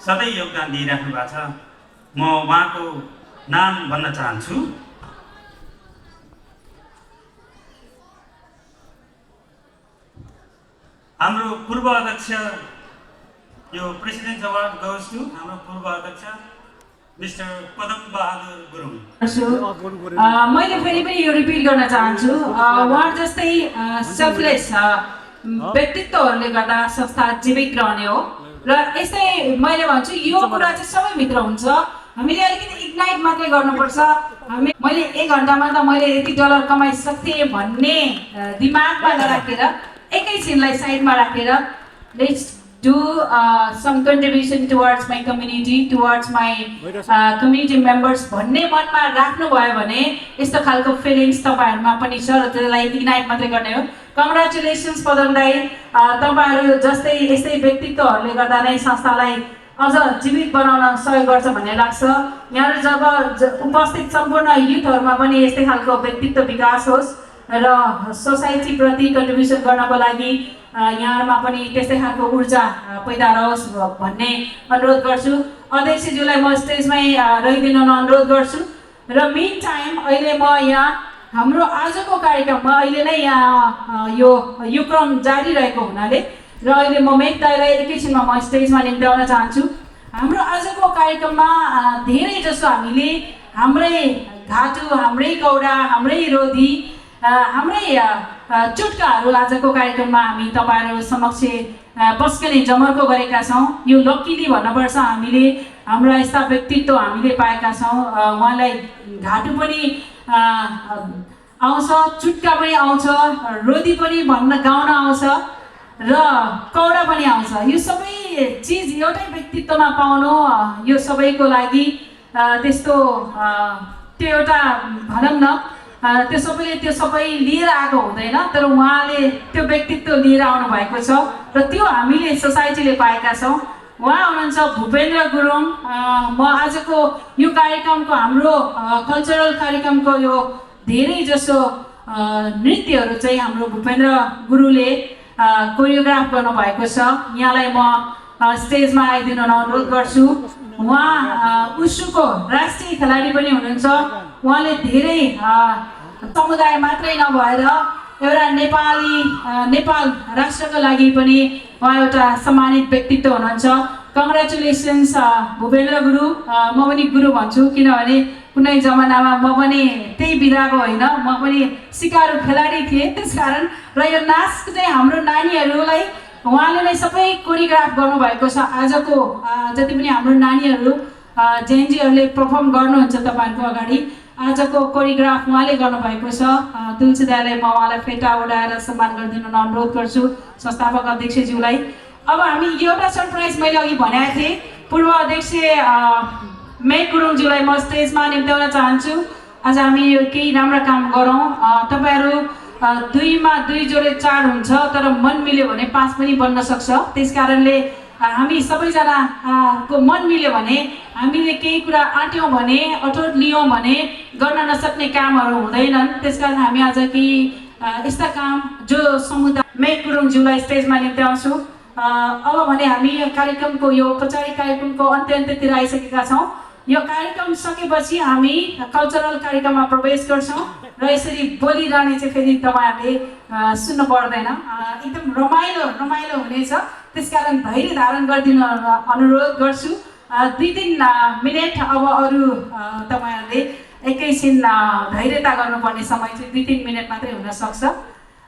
सधैँ योगदान दिइराख्नु भएको छ। म उहाँको नाम भन्न चाहन्छु। हाम्रो पूर्व अध्यक्ष, यो प्रेसिडेन्ट अवार्ड गोज टु हाम्रो पूर्व अध्यक्ष मिस्टर पदम बहादुर गुरुङ।
मैले फेरि पनि यो रिपिट गर्न चाहन्छु, उहाँ जस्तै सेल्फलेस व्यक्तित्वहरूले गर्दा संस्था जीवित रहने हो र यस्तै मैले भन्छु यो कुरा चाहिँ सबैभित्र हुन्छ। हामीले अलिकति इग्नाइट मात्रै गर्नुपर्छ। मैले 1 घन्टामा त मैले यति डलर कमाइसक्थेँ भन्ने दिमागमा नराखेर एकैछिनलाई साइडमा राखेर let's do some contribution towards my community, towards my community members भन्ने मनमा राख्नुभयो भने यस्तो खालको फिलिङ्स तपाईँहरूमा पनि छ र त्यसलाई इग्नाइट मात्रै गर्ने हो। कङ्ग्रेचुलेसन्स पदम दाई, तपाईँहरू जस्तै यस्तै व्यक्तित्वहरूले गर्दा नै संस्थालाई अझ जीवित बनाउन सहयोग गर्छ भन्ने लाग्छ। यहाँहरू जब उपस्थित सम्पूर्ण युथहरूमा पनि यस्तै खालको व्यक्तित्व विकास होस् र सोसाइटीप्रति कन्ट्रिब्युसन गर्नको लागि यहाँहरूमा पनि त्यस्तै खालको ऊर्जा पैदा रहोस् भन्ने अनुरोध गर्छु। अध्यक्षज्यूलाई म स्टेजमै रहिदिन अनुरोध गर्छु र मेन टाइम अहिले म यहाँ हाम्रो आजको कार्यक्रममा अहिले नै यहाँ यो क्रम जारी रहेको हुनाले र अहिले म मेघ दाइलाई एकैछिनमा म स्टेजमा निम्त्याउन चाहन्छु। हाम्रो आजको कार्यक्रममा धेरै जसो हामीले हाम्रै घाटु, हाम्रै कौडा, हाम्रै रोधी, हाम्रै चुट्काहरू आजको कार्यक्रममा हामी तपाईँहरू समक्ष पस्कने जमर्को गरेका छौँ। यो लक्कीली भन्नुपर्छ, हामीले हाम्रा यस्ता व्यक्तित्व हामीले पाएका छौँ। उहाँलाई घाटु पनि आउँछ, चुट्का पनि आउँछ, रोदी पनि गाउन आउँछ र कौडा पनि आउँछ। यो सबै चिज एउटै व्यक्तित्वमा पाउनु यो सबैको लागि त्यस्तो त्यो एउटा भनौँ न त्यो सबैले त्यो सबै लिएर आएको हुँदैन, तर उहाँले त्यो व्यक्तित्व लिएर आउनु भएको छ र त्यो हामीले सोसाइटीले पाएका छौँ। उहाँ हुनुहुन्छ भूपेन्द्र गुरुङ। म आजको यो कार्यक्रमको हाम्रो कल्चरल कार्यक्रमको यो धेरै जसो नृत्यहरू चाहिँ हाम्रो भूपेन्द्र गुरुले कोरियोग्राफ गर्नुभएको छ। यहाँलाई म स्टेजमा आइदिनु अनुरोध गर्छु। उहाँ उसुको राष्ट्रिय खेलाडी पनि हुनुहुन्छ। उहाँले धेरै समुदाय मात्रै नभएर एउटा नेपाल राष्ट्रको लागि पनि उहाँ एउटा सम्मानित व्यक्तित्व हुनुहुन्छ। कङ्ग्रेचुलेसन्स भूपेन्द्र गुरु। म पनि गुरु भन्छु किनभने कुनै जमानामा म पनि त्यही विधाको होइन, म पनि सिकारु खेलाडी थिएँ। त्यसकारण र यो नाच चाहिँ हाम्रो नानीहरूलाई उहाँले नै सबै कोरियोग्राफ गर्नुभएको छ। आजको जति पनि हाम्रो नानीहरू जेएनजीहरूले पर्फर्म गर्नुहुन्छ तपाईँहरूको अगाडि, आजको कोरियोग्राफ उहाँले गर्नुभएको छ। तुलसी दाइलाई म उहाँलाई फेटा उडाएर सम्मान गरिदिनु अनुरोध गर्छु, संस्थापक अध्यक्षज्यूलाई। अब हामी एउटा सरप्राइज मैले अघि भनेको थिएँ, पूर्व अध्यक्ष मेघ गुरुङज्यूलाई म स्टेजमा निम्त्याउन चाहन्छु। आज हामी केही राम्रो काम गरौँ। तपाईँहरू 2 मा 2 जोडे 4 हुन्छ, तर मन मिल्यो भने 5 पनि बन्न सक्छ। त्यस कारणले हामी सबैजनाको मन मिल्यो भने, हामीले केही कुरा आँट्यौँ भने, अठोट लियौँ भने गर्न नसक्ने कामहरू हुँदैनन्। त्यसकारण हामी आज केही यस्ता काम जो समुदाय मेघ गुरुङज्यूलाई स्टेजमा निम्त्याउँछु अब भने हामी यो कार्यक्रमको यो औपचारिक कार्यक्रमको अन्त्यतिर आइसकेका छौँ। यो कार्यक्रम सकेपछि हामी कल्चरल कार्यक्रममा प्रवेश गर्छौँ र यसरी बोलिरहने चाहिँ फेरि तपाईँहरूले सुन्नु पर्दैन। एकदम रमाइलो हुनेछ, त्यसकारण धैर्य धारण गरिदिनु अनुरोध गर्छु। 2-3 मिनट अब अरू तपाईँहरूले एकैछिन धैर्यता गर्नुपर्ने समय चाहिँ 2-3 मिनट मात्रै हुनसक्छ।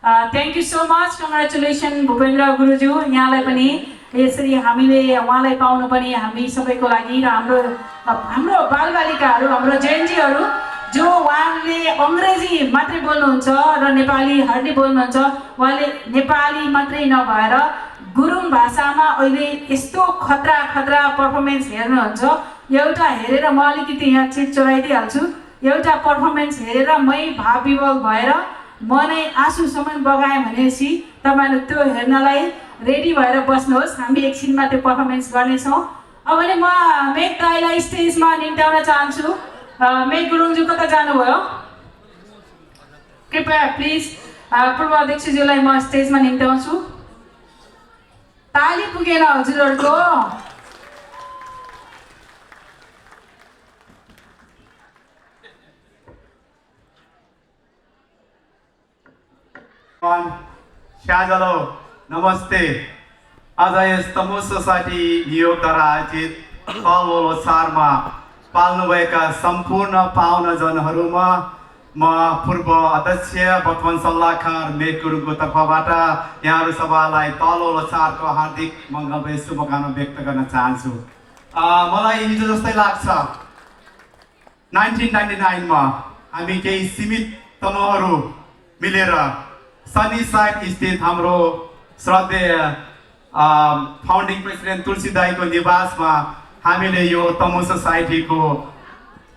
Thank you so much, congratulation Bhupendra गुरुज्यू, यहाँलाई पनि यसरी हामीले उहाँलाई पाउनु पनि हामी सबैको लागि र हाम्रो बालबालिकाहरू, हाम्रो जेएनजीहरू जो उहाँले अङ्ग्रेजी मात्रै बोल्नुहुन्छ र नेपाली हर्डी बोल्नुहुन्छ, उहाँले नेपाली मात्रै नभएर गुरुङ भाषामा अहिले यस्तो खतरा पर्फर्मेन्स हेर्नुहुन्छ। एउटा हेरेर म अलिकति यहाँ चिट चोराइदिइहाल्छु, एउटा पर्फर्मेन्स हेरेर मै भावविवल भएर म नै आँसुसम्म बगाएँ भनेपछि तपाईँहरू त्यो हेर्नलाई रेडी भएर बस्नुहोस्। हामी एकछिनमा त्यो पर्फर्मेन्स गर्नेछौँ। अब भने म मेघ दाईलाई स्टेजमा निम्त्याउन चाहन्छु। मेघ गुरुङज्यू कता जानुभयो? कृपया प्लिज पूर्व अध्यक्षज्यूलाई म स्टेजमा निम्त्याउँछु। ताली पुगेन हजुरहरूको?
स्याजलो नमस्ते। आज यस तमु सोसाइटी नियोगद्वारा आयोजित तल्लो लोसारमा पाल्नुभएका सम्पूर्ण पाहुनाजनहरूमा म पूर्व अध्यक्ष वर्तमान सल्लाहकार मेघ गुरुङको तर्फबाट यहाँहरू सबैलाई तल्लो लोसारको हार्दिक मङ्गलमय शुभकामना व्यक्त गर्न चाहन्छु। मलाई हिजो जस्तै लाग्छ 1999 मा हामी केही सीमित तमुहरू मिलेर सनी साइड स्थित हाम्रो श्रद्धेय फाउन्डिङ प्रेसिडेन्ट तुलसी दाईको निवासमा हामीले यो तमु सोसाइटीको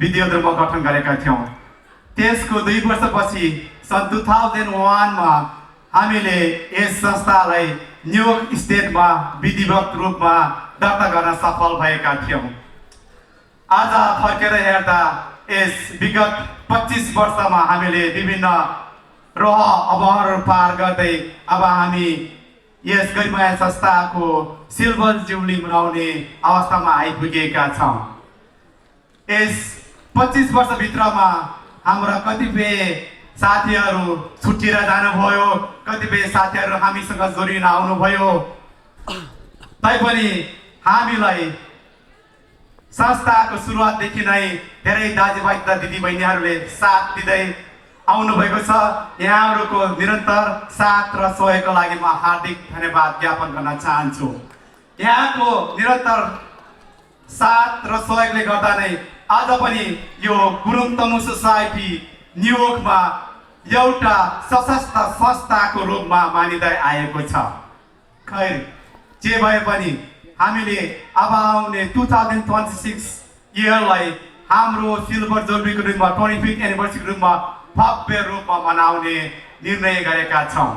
विद्योद्रम गठन गरेका थियौँ। त्यसको 2 वर्षपछि सन् 2001 मा हामीले यस संस्थालाई न्युयोर्क स्टेटमा विधिवत रूपमा दर्ता गर्न सफल भएका थियौँ। आज फर्केर हेर्दा यस विगत 25 वर्षमा हामीले विभिन्न रोह अवहरू पार गर्दै अब हामी यस गरिमाया संस्थाको सिल्भर जुब्ली मनाउने अवस्थामा आइपुगेका छौँ। यस 25 वर्षभित्रमा हाम्रा कतिपय साथीहरू छुट्टिएर जानुभयो, कतिपय साथीहरू हामीसँग जोडिन आउनुभयो। तैपनि हामीलाई संस्थाको सुरुवातदेखि नै धेरै दाजुभाइ तथा दिदीबहिनीहरूले साथ दिँदै आउनुभएको छ। यहाँहरूको निरन्तर साथ र सहयोगको लागि म हार्दिक धन्यवाद ज्ञापन गर्न चाहन्छु। यहाँको निरन्तर साथ र सहयोगले गर्दा नै आज पनि यो गुरुङ तमु सोसाइटी न्युयोर्कमा एउटा सशस्त्र संस्थाको रूपमा मानिँदै आएको छ। खैर जे भए पनि हामीले अब आउने 2026 इयरलाई हाम्रो सिल्भर जुब्लीको रूपमा 25th एनिभर्सरीको रूपमा भव्य रूपमा मनाउने निर्णय गरेका छौँ।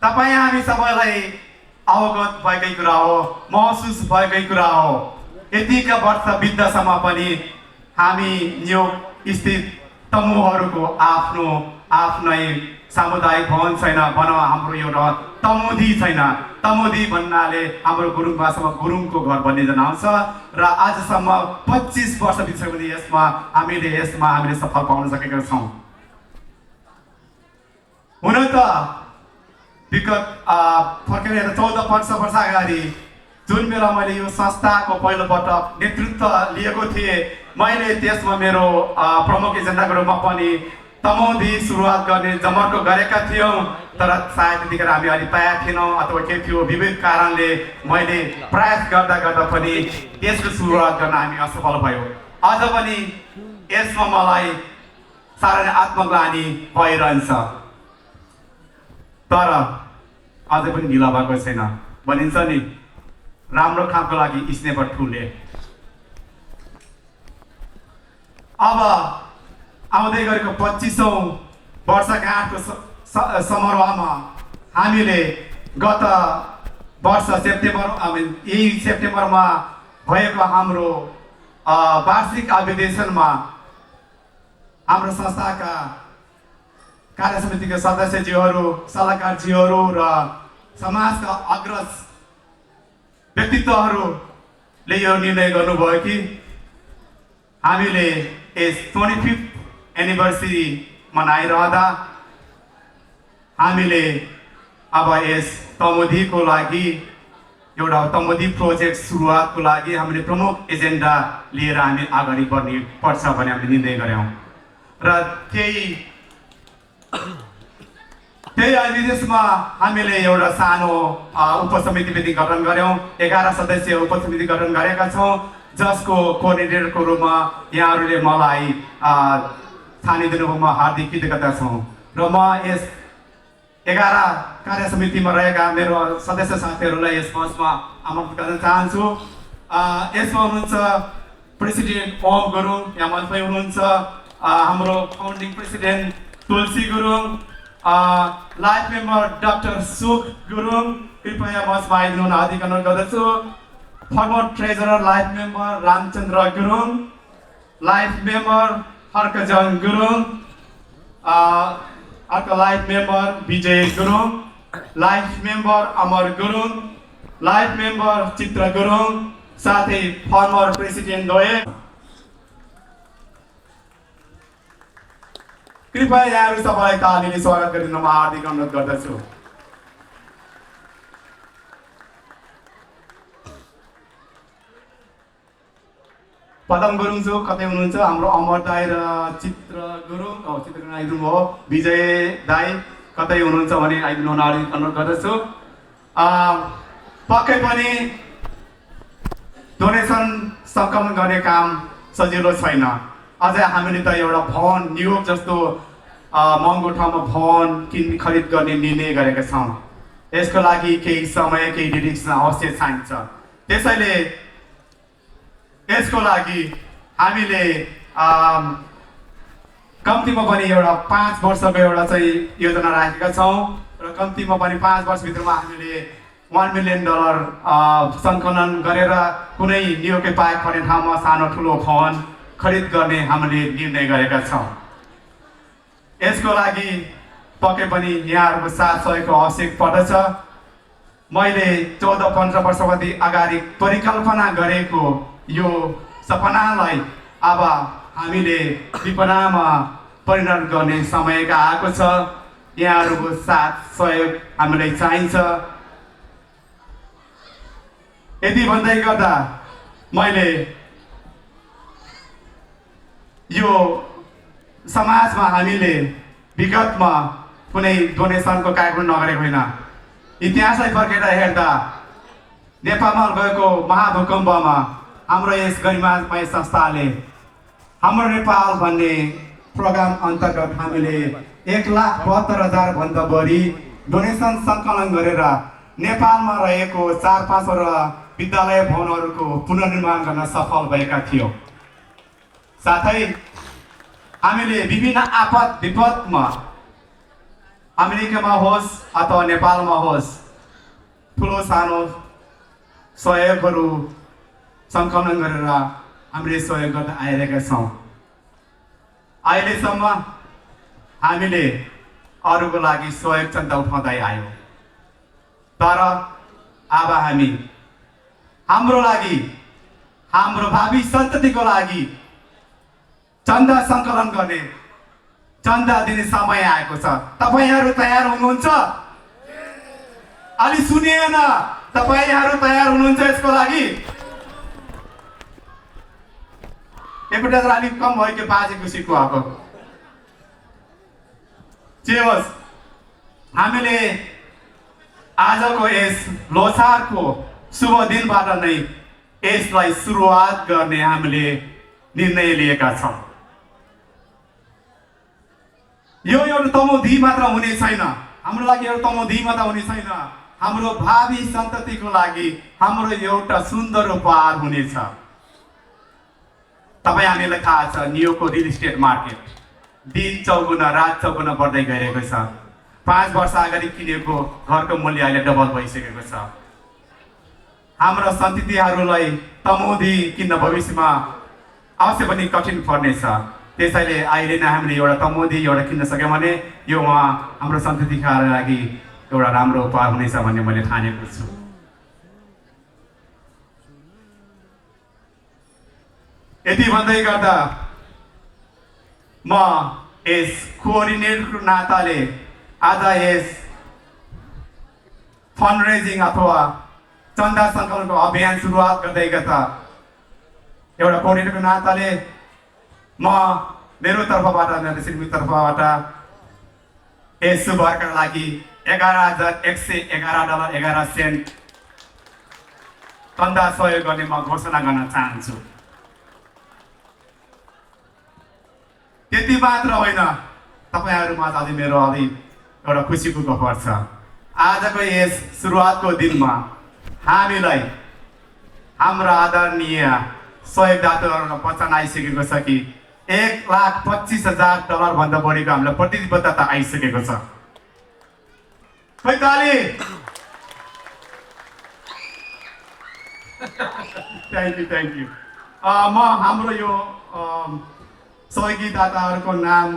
तपाईँ हामी सबैलाई अवगत भएकै कुरा हो, महसुस भएकै कुरा हो। यतिका वर्ष बित्दासम्म पनि हामी न्युयोर्क स्थित तमुहरूको आफ्नै सामुदायिक भवन छैन, भनौँ हाम्रो एउटा तमुदी छैन। तमुदी भन्नाले हाम्रो गुरुङ भाषामा गुरुङको घर भन्ने जनाउँछ र आजसम्म 25 वर्ष बितिसक्यो भने यसमा हामीले सफल पाउन सकेका छौँ। हुन त विगत फर्केर 14-15 वर्ष अगाडि जुन बेला मैले यो संस्थाको पहिलोपटक नेतृत्व लिएको थिएँ, मैले त्यसमा मेरो प्रमुख एजेन्डाको रूपमा पनि तमुदी सुरुवात गर्ने जमर्को गरेका थियौँ। तर सायद त्यतिखेर हामी अलि तयार थिएनौँ अथवा के थियो, विविध कारणले मैले प्रयास गर्दा पनि यसको सुरुवात गर्न हामी असफल भयौँ। अझ पनि यसमा मलाई साह्रै नै आत्मग्लानि भइरहन्छ, तर अझै पनि ढिला भएको छैन। भनिन्छ नि राम्रो कामको लागि स्नेपर ठुले। अब आउँदै गरेको 25औं वर्षगाँठको समारोहमा हामीले गत वर्ष यही सेप्टेम्बरमा भएको हाम्रो वार्षिक अधिवेशनमा हाम्रो संस्थाका कार्य समितिका सदस्यज्यूहरू, सल्लाहकारज्यूहरू र समाजका अग्रज व्यक्तित्वहरूले यो निर्णय गर्नुभयो कि हामीले यस 25th एनिभर्सरी मनाइरहँदा हामीले अब यस तमुदीको लागि एउटा तमुदी प्रोजेक्ट सुरुवातको लागि हामीले प्रमुख एजेन्डा लिएर हामी अगाडि बढ्ने पर्छ भन्ने हामीले निर्णय गऱ्यौँ र त्यही अधिवेशनमा हामीले एउटा सानो उपसमिति पनि गठन गऱ्यौँ 11 सदस्यीय उपसमिति गठन गरेका छौँ जसको कोअर्डिनेटरको रूपमा यहाँहरूले मलाई छानिदिनुभएमा हार्दिक कृतज्ञता छौँ र म यस 11 कार्य समितिमा रहेका मेरो सदस्य साथीहरूलाई यस मञ्चमा आमन्त्रित गर्न चाहन्छु। यसमा हुनुहुन्छ प्रेसिडेन्ट ओम गुरुङ, यहाँ मञ्चमै हुनुहुन्छ हाम्रो founding president Tulsi Gurung, life member doctor Sukh Gurung, कृपया मञ्चमा आइदिनु हार्दिक अनुरोध गर्दछु। Former treasurer life member Ramchandra Gurung, life member Harkajang Gurung, अर्को life member Bijay Gurung, life member Amar Gurung, life member Chitra Gurung, साथै फर्मर प्रेसिडेन्ट द्वय। कृपया यहाँहरू सबैलाई तालीले स्वागत गरिदिन म हार्दिक अनुरोध गर्दछु। पदम गुरुङज्यू कतै हुनुहुन्छ? हाम्रो अमर दाई र चित्र गुरुङ आइदिनु भयो। विजय दाई कतै हुनुहुन्छ भने आइदिनु हार्दिक अनुरोध गर्दछु। पक्कै पनि डोनेसन सङ्कलन गर्ने काम सजिलो छैन। अझै हामीले त एउटा भवन न्युयोर्क जस्तो महँगो ठाउँमा भवन खरिद गर्ने निर्णय गरेका छौँ। यसको लागि केही समय केही डेडिकेसन अवश्य चाहिन्छ। त्यसैले यसको लागि हामीले कम्तीमा पनि एउटा 5 वर्षको एउटा चाहिँ योजना राखेका छौँ र कम्तीमा पनि 5 वर्षभित्रमा हामीले $1 मिलियन सङ्कलन गरेर कुनै न्युयोर्कै पार्क पर्ने ठाउँमा सानो ठुलो भवन खरिद गर्ने हामीले निर्णय गरेका छौँ। यसको लागि पक्कै पनि यहाँहरूको साथ सहयोगको आवश्यक पर्दछ। मैले 14-15 वर्षपछि अगाडि परिकल्पना गरेको यो सपनालाई अब हामीले विपनामा परिणत गर्ने समयका आएको छ। यहाँहरूको साथ सहयोग हामीलाई चाहिन्छ। यति भन्दै गर्दा मैले यो समाजमा हामीले विगतमा कुनै डोनेसनको कार्यक्रम नगरेको होइन। इतिहासलाई फर्केर हेर्दा नेपालमा गएको महाभूकम्पमा हाम्रो यस गरिमामय संस्थाले हाम्रो नेपाल भन्ने प्रोग्राम अन्तर्गत हामीले 1,72,000 भन्दा बढी डोनेसन सङ्कलन गरेर नेपालमा रहेको 4-5 विद्यालय भवनहरूको पुनर्निर्माण गर्न सफल भएका थियौँ। साथै हामीले विभिन्न आपद विपदमा अमेरिकामा होस् अथवा नेपालमा होस् ठुलो सानो सहयोगहरू सङ्कलन गरेर हामीले सहयोग गर्दै आइरहेका छौँ। अहिलेसम्म हामीले अरूको लागि सहयोग चन्दा उठाउँदै आयौँ। तर अब हामी हाम्रो लागि हाम्रो भावी सन्ततिको लागि चन्दा सङ्कलन गर्ने चन्दा दिने समय आएको छ। तपाईँहरू तयार हुनुहुन्छ? अलि सुनिएन, तपाईँहरू तयार हुनुहुन्छ यसको लागि? एकपल्ट अलिक कम भयो कि बाजेको सिक्नु अब जे होस्, हामीले आजको यस लोसारको शुभ दिनबाट नै यसलाई सुरुवात गर्ने हामीले निर्णय लिएका छौँ। यो एउटा तमोधी मात्र हुने छैन, हाम्रो लागि एउटा तमोधी मात्र हुने छैन, हाम्रो भावी सन्ततिको लागि हाम्रो एउटा सुन्दर उपहार हुनेछ। तपाईँ हामीलाई थाहा छ न्युयोर्कको रियल इस्टेट मार्केट दिन चौगुना रात चौगुना बढ्दै गइरहेको छ। 5 वर्ष अगाडि किनेको घरको मूल्य अहिले डबल भइसकेको छ। हाम्रो सन्ततिहरूलाई तमोधी किन्न भविष्यमा अवश्य पनि कठिन पर्नेछ। त्यसैले अहिले नै हामीले एउटा तमोधी एउटा किन्न सक्यौँ भने यो हाम्रो सन्ततिका लागि एउटा राम्रो उपहार हुनेछ भन्ने मैले ठानेको छु। यति भन्दै गर्दा म यस कोअर्डिनेटरको नाताले आज यस फन्ड रेजिङ अथवा चन्दा सङ्कलनको अभियान सुरुवात गर्दै गर्दा एउटा कोअर्डिनेटरको नाताले म मेरो तर्फबाट निर्देशकको तर्फबाट यस शुभका लागि $11,111.11 चन्दा सहयोग गर्ने म घोषणा गर्न चाहन्छु। त्यति मात्र होइन, तपाईँहरूमा अझै मेरो अलि एउटा खुसीको खबर छ। आजको यस सुरुवातको दिनमा हामीलाई हाम्रो आदरणीय सहयोगदाताहरूको पहचान आइसकेको छ कि $1,25,000 भन्दा बढीको हामीलाई प्रतिबद्धता आइसकेको छ। खै ताली। Thank you. म हाम्रो यो सहयोगी दाताहरूको नाम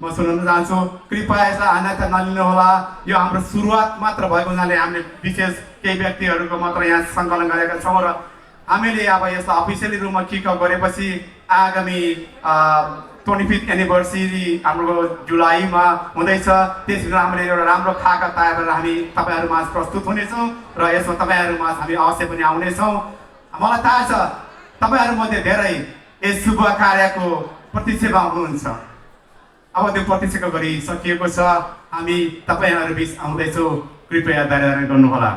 म सुनाउन चाहन्छु। कृपया यसलाई अन्यथा नलिनु होला। यो हाम्रो सुरुवात मात्र भएको हुनाले हामीले विशेष केही व्यक्तिहरूको मात्र यहाँ सङ्कलन गरेका छौँ र हामीले अब यसलाई अफिसियली रूपमा किकअप गरेपछि आगामी 25th एनिभर्सरी हाम्रो जुलाईमा हुँदैछ। त्यसभित्र हामीले एउटा राम्रो खाका तयार गरेर हामी तपाईँहरूमा प्रस्तुत हुनेछौँ र यसमा तपाईँहरूमा हामी अवश्य पनि आउनेछौँ। मलाई थाहा छ तपाईँहरूमध्ये धेरै यस शुभ कार्यको प्रतीक्षामा हुनुहुन्छ। अब त्यो प्रतीक्षा गरिसकिएको छ, हामी तपाईँहरू बिच आउँदैछौँ, कृपया धैर्य गर्नुहोला।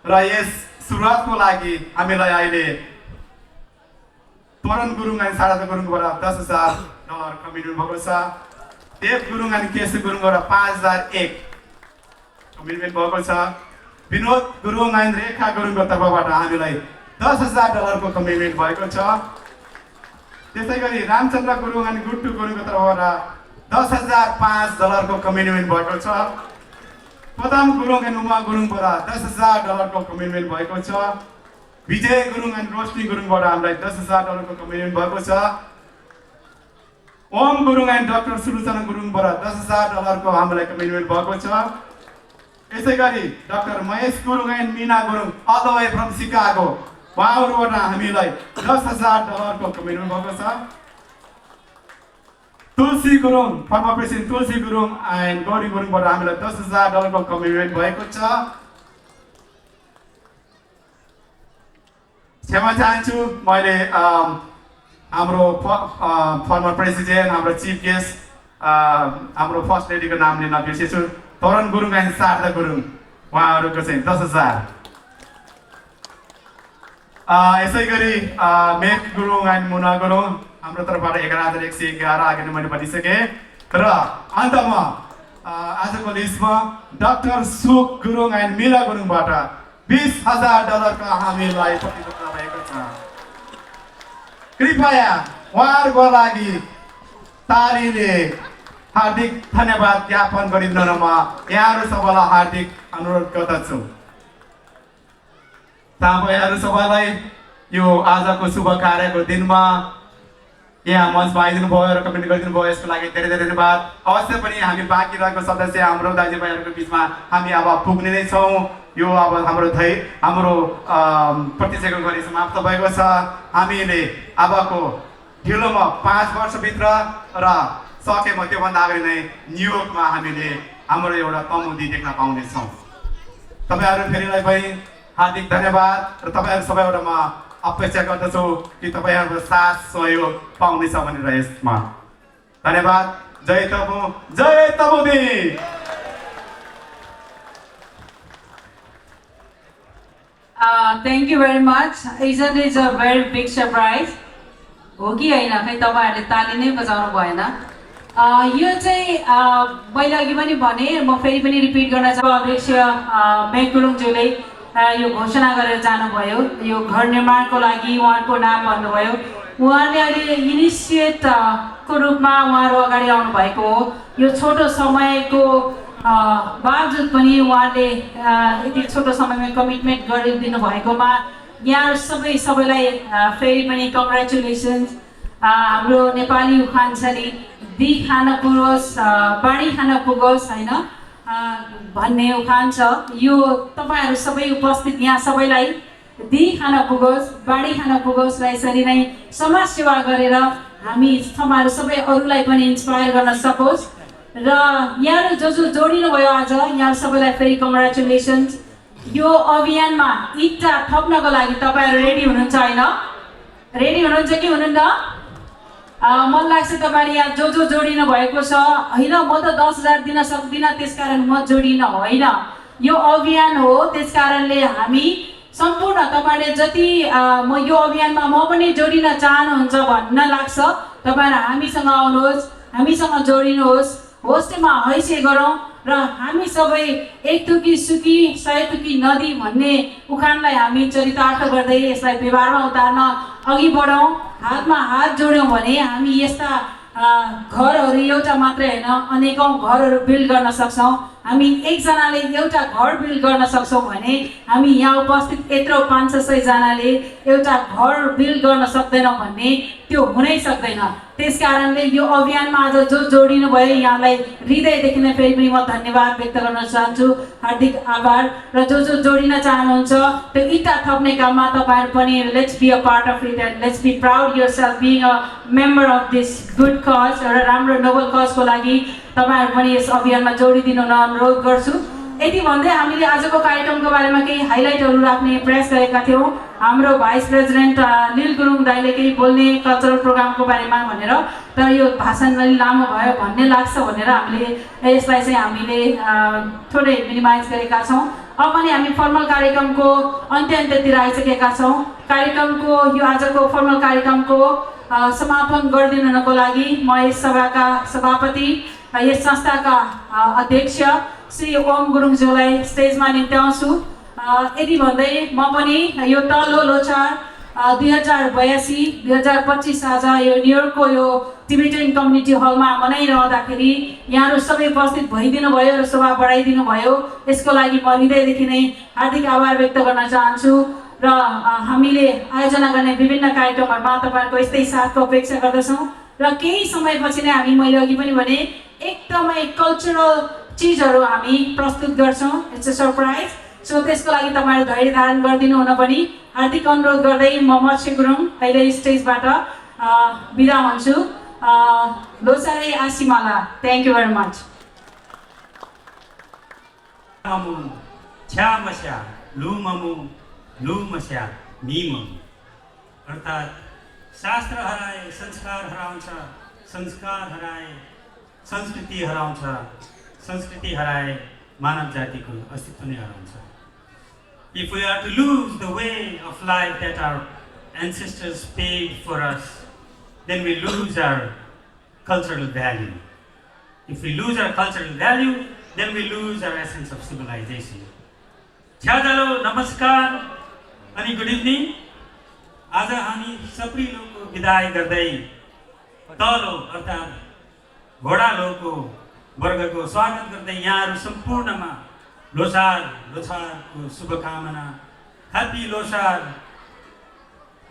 र यस सुरुवातको लागि हामीलाई अहिले तरुण गुरुङ अनि शारदा गुरुङबाट $10,000 कमिटमेन्ट भएको छ। देव गुरुङ अनि केशव गुरुङबाट $5,001 कमिटमेन्ट भएको छ। विनोद गुरुङ अनि रेखा गुरुङको तर्फबाट हामीलाई $10,000 को कमिटमेन्ट भएको छ। त्यसै गरी रामचन्द्र गुरुङ अनि गुट्टु गुरुङको तर्फबाट $10,005 को कमिटमेन्ट भएको छ। पदम गुरुङ अनि उमा गुरुङबाट $10,000 को कमिटमेन्ट भएको छ। विजय गुरुङ अनि रोशनी गुरुङबाट हामीलाई $10,000 को कमिटमेन्ट भएको छ। ओम गुरुङ अनि डाक्टर सुलोचना गुरुङबाट $10,000 को हामीलाई कमिटमेन्ट भएको छ। यसै गरी डाक्टर महेश गुरुङ अनि Meena Gurung all the way from Chicago, उहाँहरूबाट हामीलाई $10,000 को कमिटमेन्ट भएको छ। Tulsi Gurung, former president Tulsi Gurung and Gauri गुरुङबाट हामीलाई $10,000 को कमिटमेन्ट भएको छ। क्षमा चाहन्छु, मैले हाम्रो फर्मर प्रेसिडेन्ट, हाम्रो चिफ गेस्ट, हाम्रो फर्स्ट लेडीको नाम लिन बिर्सेछु। तरुण गुरुङ एन्ड शारदा गुरुङ, उहाँहरूको चाहिँ $10,000। यसै गरी मेघ गुरुङ एन्ड मुना गुरुङ हाम्रो तर्फबाट $11,111 अघि नै मैले भनिसकेँ। र अन्तमा आजको लिस्टमा डाक्टर सुक गुरुङ एन्ड मिला गुरुङबाट $20,000 को हामीलाई प्रतिबद्धता भएको छ। कृपया उहाँहरूको लागि तालीले हार्दिक धन्यवाद ज्ञापन गरिदिन म यहाँहरू सबैलाई हार्दिक अनुरोध गर्दछु। तपाईँहरू सबैलाई यो आजको शुभ कार्यको दिनमा यहाँ मञ्चमा आइदिनु भयो र कमेन्ट गरिदिनु भयो, यसको लागि धेरै धेरै धन्यवाद। अवश्य पनि हामी बाँकी रहेको सदस्य हाम्रो दाजुभाइहरूको बिचमा हामी अब पुग्ने नै छौँ। यो अब हाम्रो प्रतिक्षाको घडी समाप्त भएको छ। हामीले अबको ढिलोमा 5 वर्षभित्र र सकेमा त्योभन्दा अगाडि नै न्युयोर्कमा हामीले हाम्रो एउटा तमुदी देख्न पाउनेछौँ। तपाईँहरू फेरिलाई पनि हार्दिक धन्यवाद र तपाईँहरू सबैबाट म अपेक्षा गर्दछु कि तपाईँहरूको साथ सहयोग पाउनेछ भनेर यसमा धन्यवाद। जय तमु, जय तमुदी।
Thank you very much. Isn't it a very big surprise? हो कि होइन, खै तपाईँहरूले ताली नै बजाउनु भएन। यो चाहिँ मैले अघि पनि भने, म फेरि पनि रिपिट गर्न चाहन्छु। अध्यक्ष मेघ गुरुङज्यूले यो घोषणा गरेर जानुभयो। यो घर निर्माणको लागि उहाँको नाम भन्नुभयो। उहाँले अहिले इनिसिएटको रूपमा उहाँहरू अगाडि आउनु भएको हो। यो छोटो समयको बावजुद पनि उहाँले यति छोटो समयमा कमिटमेन्ट गरिदिनु भएकोमा यहाँ सबैलाई फेरि पनि कङ्ग्रेचुलेसन्स। हाम्रो नेपाली उखान छ नि, दी खान पुगोस् बाँडी खान पुगोस् होइन भन्ने उखान छ। यो तपाईँहरू सबै उपस्थित यहाँ सबैलाई दिई खान पुगोस्, बाँडी खान पुगोस् र यसरी नै समाज सेवा गरेर हामी तपाईँहरू सबै अरूलाई पनि इन्सपायर गर्न सकोस्। र यहाँहरू जो जोडिनु भयो आज, यहाँ सबैलाई फेरि कङ्ग्रेचुलेसन्स। यो अभियानमा इँटा थप्नको लागि तपाईँहरू रेडी हुनुहुन्छ होइन? रेडी हुनुहुन्छ कि हुनुहुन्न? मलाई लाग्छ तपाईँहरू यहाँ जो जोडिनु भएको छ होइन, म त 10,000 दिन सक्दिनँ त्यसकारण म जोडिनँ होइन, यो अभियान हो। त्यसकारणले हामी सम्पूर्ण तपाईँहरूले जति म यो अभियानमा म पनि जोडिन चाहनुहुन्छ भन्न लाग्छ, तपाईँहरू हामीसँग आउनुहोस्, हामीसँग जोडिनुहोस्, होस्टेलमा हैसे गरौँ र हामी सबै एक थुकी सुकी 100 थुकी नदी भन्ने उखानलाई हामी चरितार्थ गर्दै यसलाई व्यवहारमा उतार्न अघि बढौँ। हातमा हात जोड्यौँ भने हामी यस्ता घरहरू एउटा मात्रै होइन अनेकौँ घरहरू बिल्ड गर्न सक्छौँ। हामी एकजनाले एउटा घर बिल्ड गर्न सक्छौँ भने हामी यहाँ उपस्थित यत्रो 500-600 जनाले एउटा घर बिल्ड गर्न सक्दैनौँ भन्ने त्यो हुनै सक्दैन। त्यसकारणले यो अभियानमा आज जो जोडिनु भयो यहाँलाई हृदयदेखि नै फेरि पनि म धन्यवाद व्यक्त गर्न चाहन्छु, हार्दिक आभार। र जो जोडिन चाहनुहुन्छ त्यो इँटा थप्ने काममा तपाईँहरू पनि let's be a part of it and let's be proud yourself being a member of this good cause, एउटा राम्रो नोबल कजको लागि तपाईँहरू पनि यस अभियानमा जोडिदिनु अनुरोध गर्छु। यति भन्दै हामीले आजको कार्यक्रमको बारेमा केही हाइलाइटहरू राख्ने प्रयास गरेका थियौँ। हाम्रो भाइस प्रेसिडेन्ट लील गुरुङ दाइले केही बोल्ने कल्चरल प्रोग्रामको बारेमा भनेर, तर यो भाषण अलि लामो भयो भन्ने लाग्छ भनेर हामीले यसलाई चाहिँ हामीले थोरै मिनिमाइज गरेका छौँ। अब पनि हामी फर्मल कार्यक्रमको अन्त्यतिर आइसकेका छौँ। कार्यक्रमको यो आजको फर्मल कार्यक्रमको समापन गरिदिनुको लागि म यस सभाका सभापति, यस संस्थाका अध्यक्ष श्री ओम गुरुङज्यूलाई स्टेजमा निम्त्याउँछु। यति भन्दै म पनि यो तल्लो लोछार 2082-2025 आज यो न्युयोर्कको यो टिबेटन कम्युनिटी हलमा मनाइरहँदाखेरि यहाँहरू सबै उपस्थित भइदिनु भयो र शोभा बढाइदिनु भयो, यसको लागि म हृदयदेखि नै हार्दिक आभार व्यक्त गर्न चाहन्छु। र हामीले आयोजना गर्ने विभिन्न कार्यक्रमहरूमा तपाईँहरूको यस्तै साथको अपेक्षा गर्दछौँ। र केही समयपछि नै हामी, मैले अघि पनि भने, एकदमै कल्चरल चिजहरू हामी प्रस्तुत गर्छौँ। It's a surprise. सो त्यसको लागि तपाईँहरू धैर्य धारण गरिदिनु हुन पनि हार्दिक अनुरोध गर्दै म मत्स्य गुरुङ अहिले स्टेजबाट बिदा हुन्छु। लोसारे आसिमाला। Thank you very much.
छ्यामस्या लुममु लुमस्या मिमु, अर्थात् शास्त्र हराए संस्कार हराउँछ, संस्कार हराए संस्कृति हराउँछ, संस्कृति हराए मानव जातिको अस्तित्व नै हराउँछ। If we are to lose the way of life that our ancestors paved for us, then we lose our cultural value. If we lose our cultural value, then we lose our essence of civilization. Chhadalo, namaskar, अनि good evening. आज हामी सप्रिलोको विदाई गर्दै तलो अर्थात् घोडालोको वर्गको स्वागत गर्दै यहाँहरू सम्पूर्णमा लोसारको शुभकामना। ह्याप्पी लोसार।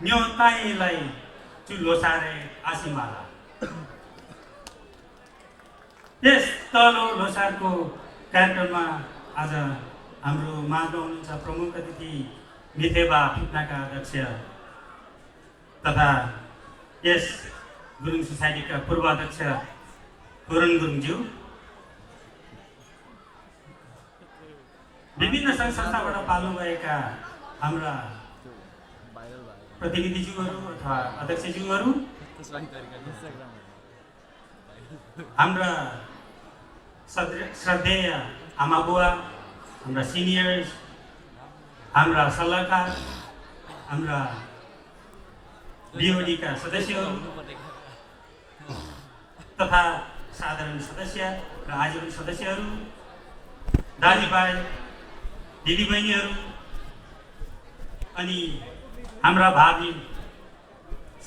न्यो ताईलाई चु लोसारे आसिमाला। यस तलो लोसारको कार्यक्रममा आज हाम्रो माझमा हुनुहुन्छ प्रमुख अतिथि मिथेबा फिप्नाका अध्यक्ष तथा यस गुरुङ सोसाइटीका पूर्व अध्यक्ष तोरण गुरुङज्यू, विभिन्न सङ्घ संस्थाबाट पाल्नुभएका हाम्रा प्रतिनिधिज्यूहरू अथवा अध्यक्षज्यूहरू, हाम्रा श्रद्धेय आमाबुवा, हाम्रा सिनियर्स, हाम्रा सल्लाहकार, हाम्रा बिओडीका सदस्यहरू तथा साधारण सदस्य र आजीवन सदस्यहरू, दाजुभाइ दिदीबहिनीहरू अनि हाम्रा भावी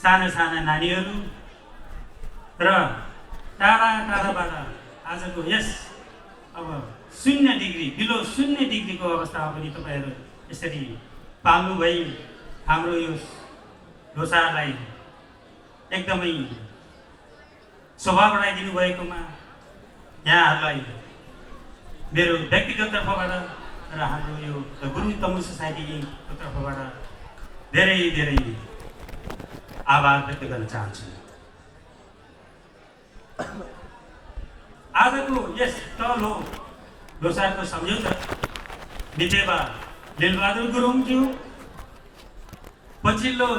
साना साना नानीहरू र टाढा टाढाबाट आजको यस अब 0 डिग्री बिलो 0 डिग्रीको अवस्थामा पनि तपाईँहरू यसरी पाल्नु भई हाम्रो यो लोसारलाई एकदमै शोभा बढाइदिनु भएकोमा यहाँहरूलाई मेरो व्यक्तिगत तर्फबाट र हाम्रो यो गुरुङ तमु सोसाइटीको तर्फबाट धेरै धेरै आभार व्यक्त गर्न चाहन्छु। आजको यस तलो लोसारको संयोजक विजेवा लीलबहादुर गुरुङज्यू पछिल्लो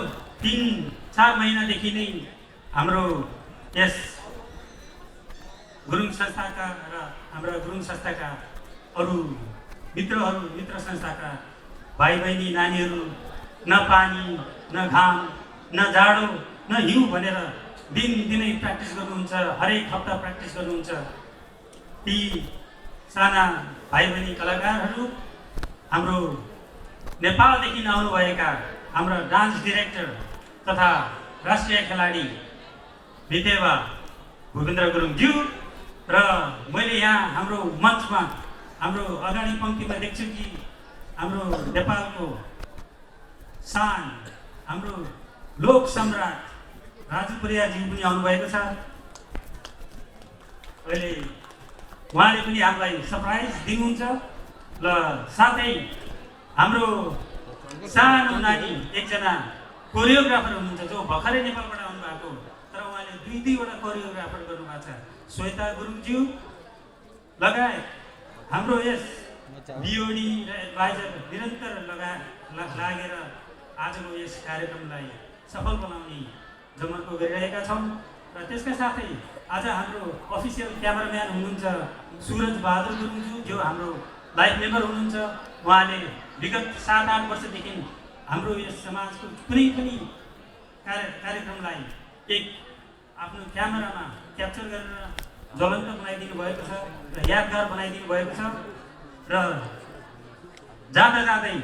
3-4 महिनादेखि नै हाम्रो यस गुरुङ संस्थाका र हाम्रा गुरुङ संस्थाका अरू मित्र संस्थाका भाइ बहिनी नानीहरू न पानी न घाम न जाडो न हिउँ भनेर दिनदिनै प्र्याक्टिस गर्नुहुन्छ, हरेक हप्ता प्र्याक्टिस गर्नुहुन्छ। ती साना भाइ बहिनी कलाकारहरू हाम्रो नेपालदेखि आउनुभएका हाम्रा डान्स डिरेक्टर तथा राष्ट्रिय खेलाडी विदेवा भूपेन्द्र गुरुङज्यू र मैले यहाँ हाम्रो मञ्चमा हाम्रो अगाडि पङ्क्तिमा देख्छु कि हाम्रो नेपालको शान हाम्रो लोक सम्राट राजु परियारज्यू पनि आउनुभएको छ। अहिले उहाँले पनि हामीलाई सरप्राइज दिनुहुन्छ र साथै हाम्रो सानो नानी एकजना कोरियोग्राफर हुनुहुन्छ जो भर्खरै नेपालबाट आउनुभएको, तर उहाँले दुईवटा कोरियोग्राफर गर्नुभएको छ। श्वेता गुरुङज्यू लगायत हाम्रो यस बिओडी र एडभाइजर निरन्तर लागेर आजको यस कार्यक्रमलाई सफल बनाउने जमर्को गरिरहेका छौँ। र त्यसका साथै आज हाम्रो अफिसियल क्यामेराम्यान हुनुहुन्छ सुरज बहादुर गुरुङज्यू जो हाम्रो लाइफ मेम्बर हुनुहुन्छ। उहाँले विगत 7-8 वर्षदेखि हाम्रो यस समाजको कुनै पनि कार्यक्रमलाई एक आफ्नो क्यामेरामा क्याप्चर गरेर ज्वलन्त बनाइदिनु भएको छ र यादगार बनाइदिनु भएको छ। र जाँदा जाँदै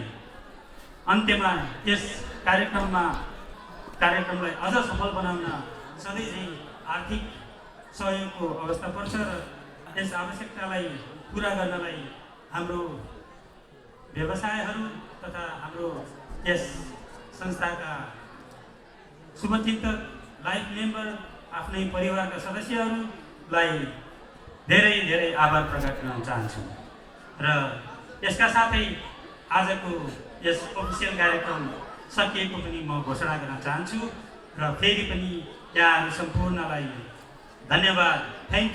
अन्त्यमा यस कार्यक्रमलाई अझ सफल बनाउन सधैँ चाहिँ आर्थिक सहयोगको अवस्था पर्छ र यस आवश्यकतालाई पुरा गर्नलाई हाम्रो व्यवसायहरू तथा हाम्रो यस संस्थाका शुभचिन्तक लाइफ मेम्बर आफ्नै परिवारका सदस्यहरूलाई धेरै धेरै आभार प्रकट गर्न चाहन्छु। र यसका साथै आजको यस अफिसियल कार्यक्रम सकिएको पनि म घोषणा गर्न चाहन्छु र फेरि पनि यहाँहरू सम्पूर्णलाई धन्यवाद। थ्याङ्क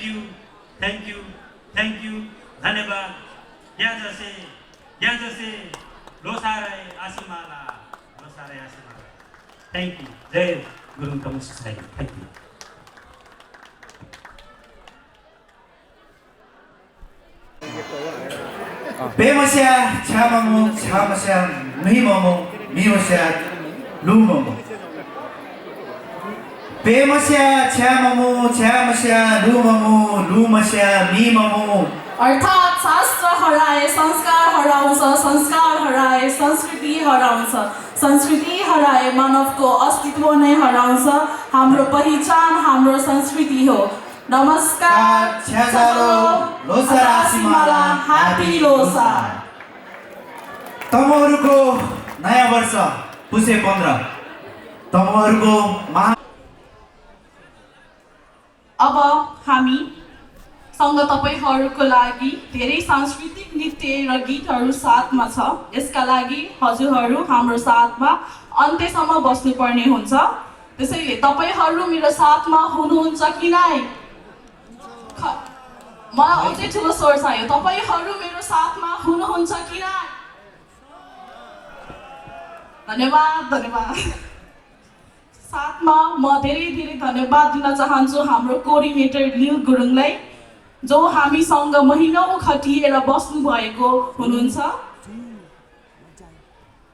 यू धन्यवाद। यहाँ जसे लोसारै आसिमाला थ्याङ्क यू। जय Gurung communist society. Thank you.
पेमस्या छाममु छामस्या मिममु मिमस्या लुममु पेमस्या छाममु छामस्या लुममु लुमस्या मिममु।
अर्थात् शास्त्र हराए संस्कार हराउँछ, संस्कार हराए संस्कृति हराउँछ, संस्कृति हराए मानवको अस्तित्व नै हराउँछ। हाम्रो पहिचान हाम्रो संस्कृति हो। नमस्कार,
लोसार आसिमाला, ह्यापी लोसार। तमहरूको नयाँ वर्ष पुसे 15 तमहरूको
अब हामी सँग तपाईहरुको लागि धेरै सांस्कृतिक नृत्य र गीतहरू साथमा छ। यसका लागि हजुरहरू हाम्रो साथमा अन्त्यसम्म बस्नुपर्ने हुन्छ। त्यसैले तपाईहरु मेरो साथमा हुनुहुन्छ कि नै? मलाई अझै ठुलो स्वर चाहियो। तपाईहरु मेरो साथमा हुनुहुन्छ कि नै? धन्यवाद। साथमा म धेरै धन्यवाद दिन चाहन्छु हाम्रो कोअर्डिनेटर लील गुरुङलाई जो हामीसँग महिनौं खटिएर बस्नु भएको हुनुहुन्छ।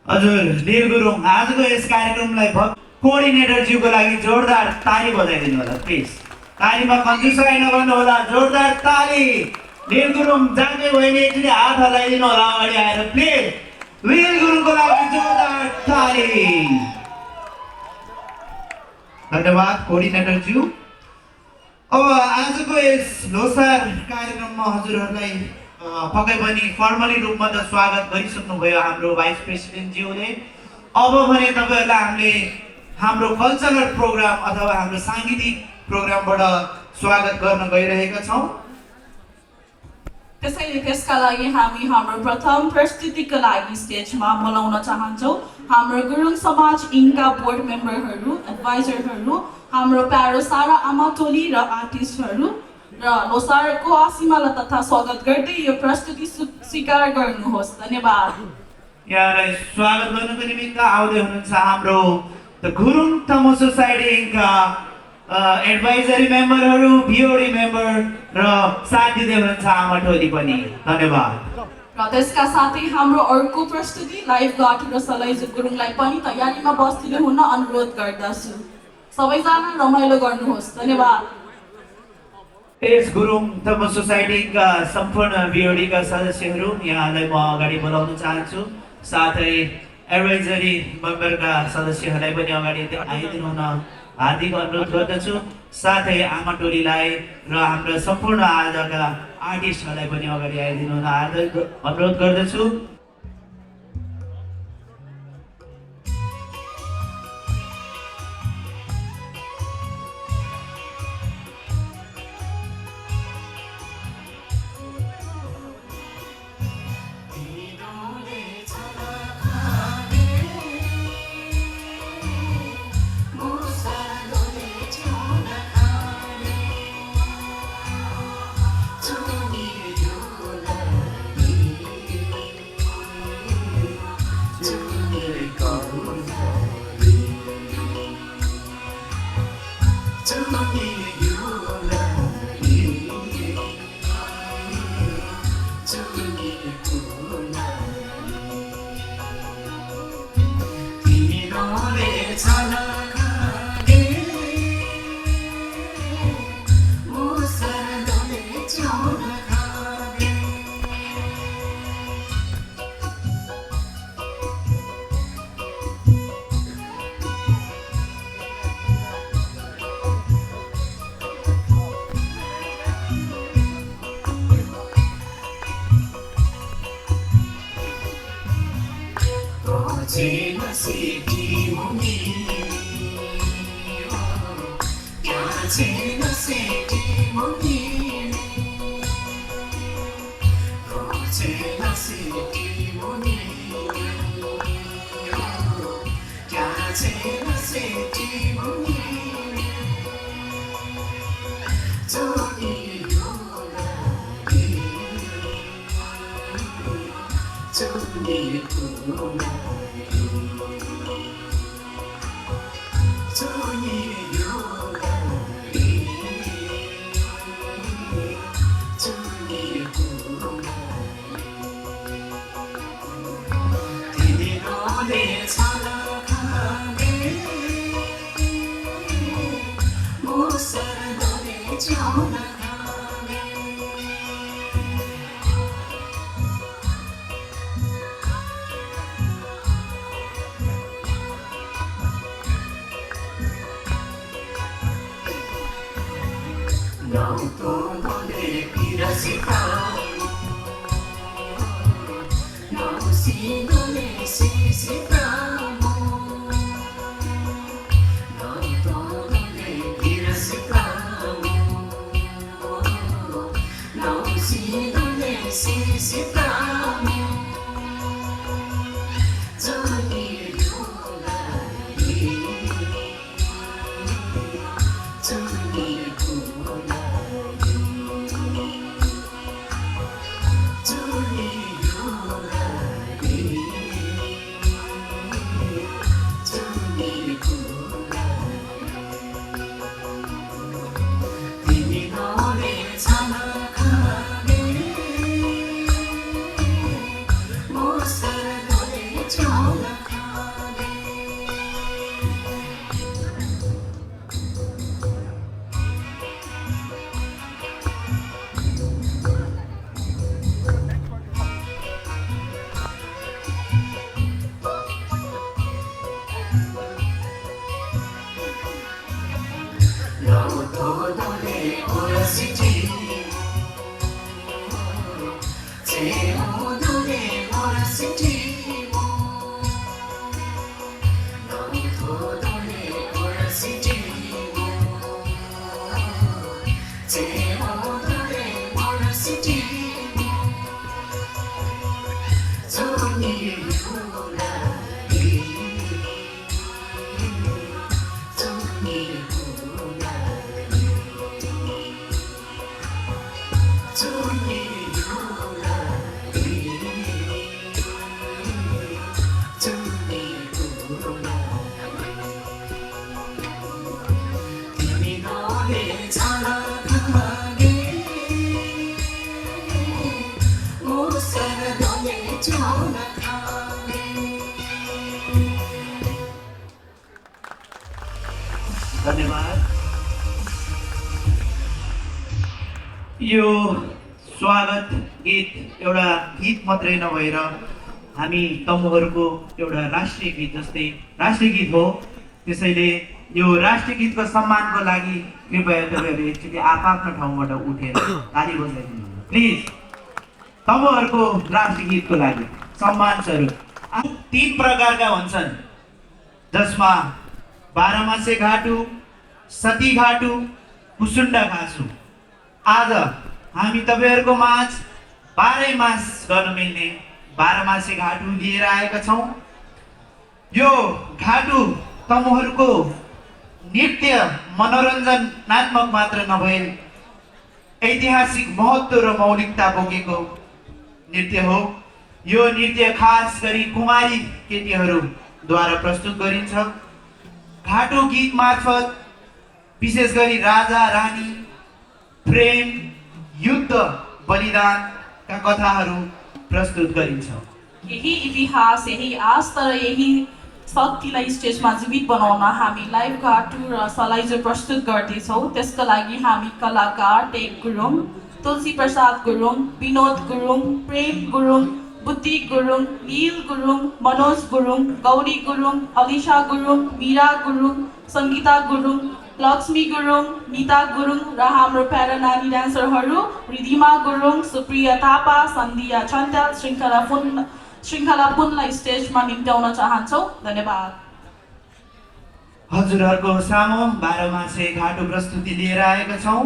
हजुर लील गुरुङ, आजको यस कार्यक्रमलाई कोअर्डिनेटर ज्यूको लागि जोरदार ताली बजाइदिनु होला प्लिज। तालीमा कन्जुसाइ नगर्नु होला, जोरदार ताली। लील गुरुङ जाने भएन एकचोटि हात हल्लाइदिनु होला अगाडि आएर प्लिज। लील गुरुङको लागि जोरदार ताली। धन्यवाद कोअर्डिनेटर ज्यू। अब आजको यस लोसार कार्यक्रममा हजुरहरूलाई पक्कै पनि फर्मली रूपमा त स्वागत गरिसक्नुभयो हाम्रो भाइस प्रेसिडेन्ट ज्यूले। अब भने तपाईहरुलाई हामीले हाम्रो कल्चरल प्रोग्राम अथवा हाम्रो सांगीतिक प्रोग्रामबाट स्वागत गर्न गइरहेका छौं।
त्यसैले त्यसका लागि हामी हाम्रो प्रथम प्रस्तुतिका लागि स्टेजमा बोलाउन चाहन्छौं हाम्रो गुरुङ समाज इनका बोर्ड मेम्बरहरू एडभाइजरहरू हाम्रो प्यारो सारा आमा टोली र आर्टिस्टहरू र लोसारको आसिमाला तथा स्वागत गर्दै यो प्रस्तुति स्वीकार गर्नुहोस्। धन्यवाद।
यहाँलाई स्वागत गर्नको निमित्त आउँदै हुनुहुन्छ हाम्रो द गुरुङ तमु सोसाइटी इनका एडभाइजरी मेम्बरहरू, बिओडी मेम्बर र साथ दिँदै हुनुहुन्छ आमा टोली पनि। धन्यवाद।
र त्यसका साथै हाम्रो अर्को प्रस्तुति लाइभ गार्ड र सलाइजु गुरुङलाई पनि तयारीमा बस्दिनु हुन अनुरोध गर्दछु। सबैजना रमाइलो गर्नुहोस्। धन्यवाद।
यस गुरुङ तमु सोसाइटीका सम्पूर्ण बिओडीका सदस्यहरू यहाँलाई म अगाडि बोलाउन चाहन्छु। साथै एडभाइजरी मेम्बरका सदस्यहरूलाई पनि अगाडि आइदिनु हुन हार्दिक अनुरोध गर्दछु। साथै आमा टोलीलाई र हाम्रो सम्पूर्ण आजका आर्टिस्टहरूलाई पनि अगाडि आइदिनु हुन हार्दिक अनुरोध गर्दछु।
Tony,
धन्यवाद। यो स्वागत गीत एउटा गीत मात्रै नभएर हामी तमुहरूको एउटा राष्ट्रिय गीत जस्तै राष्ट्रिय गीत हो। त्यसैले यो राष्ट्रिय गीतको सम्मानको लागि कृपया तपाईँहरू एकचोटि आफ्नो ठाउँबाट उठेर ताली बजाइदिनु प्लिज। तमुहरूको राष्ट्रिय गीतको लागि सम्मान स्वरूप 3 प्रकारका हुन्छन्, जसमा बाह्रमासे घाटु, सती घाटु, कुसुन्डा घाँसु। आज हामी तपाईँहरूको माझ 12 मास गर्न मिल्ने बाह्रमासे घाटु लिएर आएका छौँ। यो घाटु तमुहरूको नृत्य मनोरञ्जनात्मक मात्र नभए ऐतिहासिक महत्त्व र मौलिकता बोकेको नृत्य हो। यो नृत्य खास गरी कुमारी केटीहरूद्वारा प्रस्तुत गरिन्छ। घाटु गीत मार्फत विशेष गरी राजा रानी, प्रेम, युद्ध, बलिदानका कथाहरू प्रस्तुत गरिन्छ।
यही इतिहास, यही आश, तर यही शक्तिलाई स्टेजमा जीवित बनाउन हामी लाइभ घाटु र सलाइजर प्रस्तुत गर्दैछौँ। त्यसका लागि हामी कलाकार टेक गुरुङ, तुलसी प्रसाद गुरुङ, विनोद गुरुङ, प्रेम गुरुङ, बुद्धि गुरुङ, नील गुरुङ, मनोज गुरुङ, गौरी गुरुङ, अलिशा गुरुङ, मीरा गुरुङ, सङ्गीता गुरुङ, लक्ष्मी गुरुङ, नीता गुरुङ र हाम्रो प्यारा नानी डान्सरहरू रिधिमा गुरुङ, सुप्रिया थापा, सन्धिया छन्त्याल, श्रृङ्खला पुनलाई स्टेजमा निम्त्याउन चाहन्छौँ। धन्यवाद।
हजुरहरूको सामु 12 मासे घाटु प्रस्तुति लिएर आएका छौँ।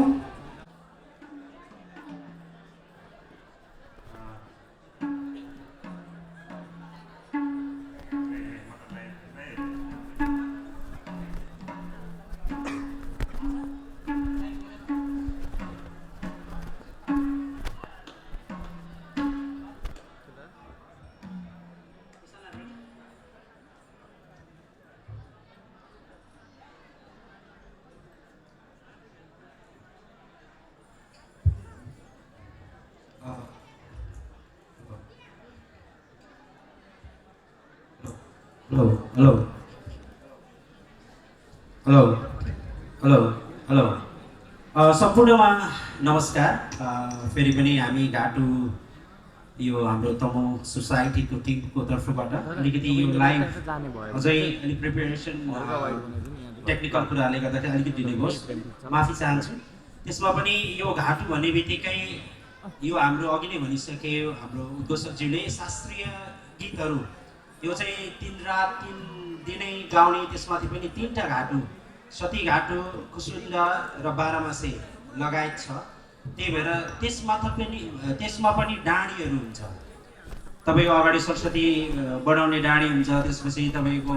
हेलो सम्पूर्णमा नमस्कार। फेरि पनि हामी घाटु यो हाम्रो तमु सोसाइटीको टिमको तर्फबाट अलिकति यो लाइभ अझै अलिक प्रिपेरेसन टेक्निकल कुराले गर्दाखेरि अलिकति डिले होस्, माफी चाहन्छु। त्यसमा पनि यो घाटु भन्ने बित्तिकै यो हाम्रो अघि नै भनिसक्यो हाम्रो उद्घोषकज्यूले शास्त्रीय गीतहरू यो चाहिँ 3 रात 3 दिनै गाउने, त्यसमाथि पनि 3टा घाटु, सती घाटु, कुसुन्डा र बाह्रमासे लगायत छ। त्यही भएर त्यसमा पनि डाँडीहरू हुन्छ। तपाईँको अगाडि सरस्वती बढाउने डाँडी हुन्छ, त्यसपछि तपाईँको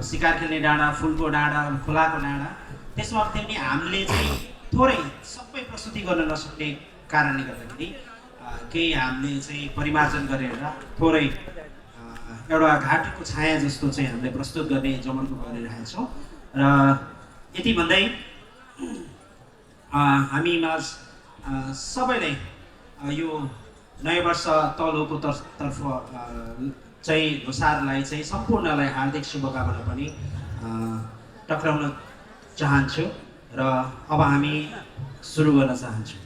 शिकार खेल्ने डाँडा, फुलको डाँडा, खोलाको डाँडा। त्यसमा पनि हामीले चाहिँ थोरै सबै प्रस्तुति गर्न नसक्ने कारणले गर्दाखेरि केही हामीले चाहिँ परिमार्जन गरेर थोरै एउटा घाटुको छाया जस्तो चाहिँ हामीले प्रस्तुत गर्ने जमर्को गरिरहेका छौँ। र यति भन्दै हामी माझ सबैलाई यो नयाँ वर्ष तलोको तर्फ चाहिँ लोसारलाई चाहिँ सम्पूर्णलाई हार्दिक शुभकामना पनि टक्राउन चाहन्छु र अब हामी सुरु गर्न चाहन्छौँ।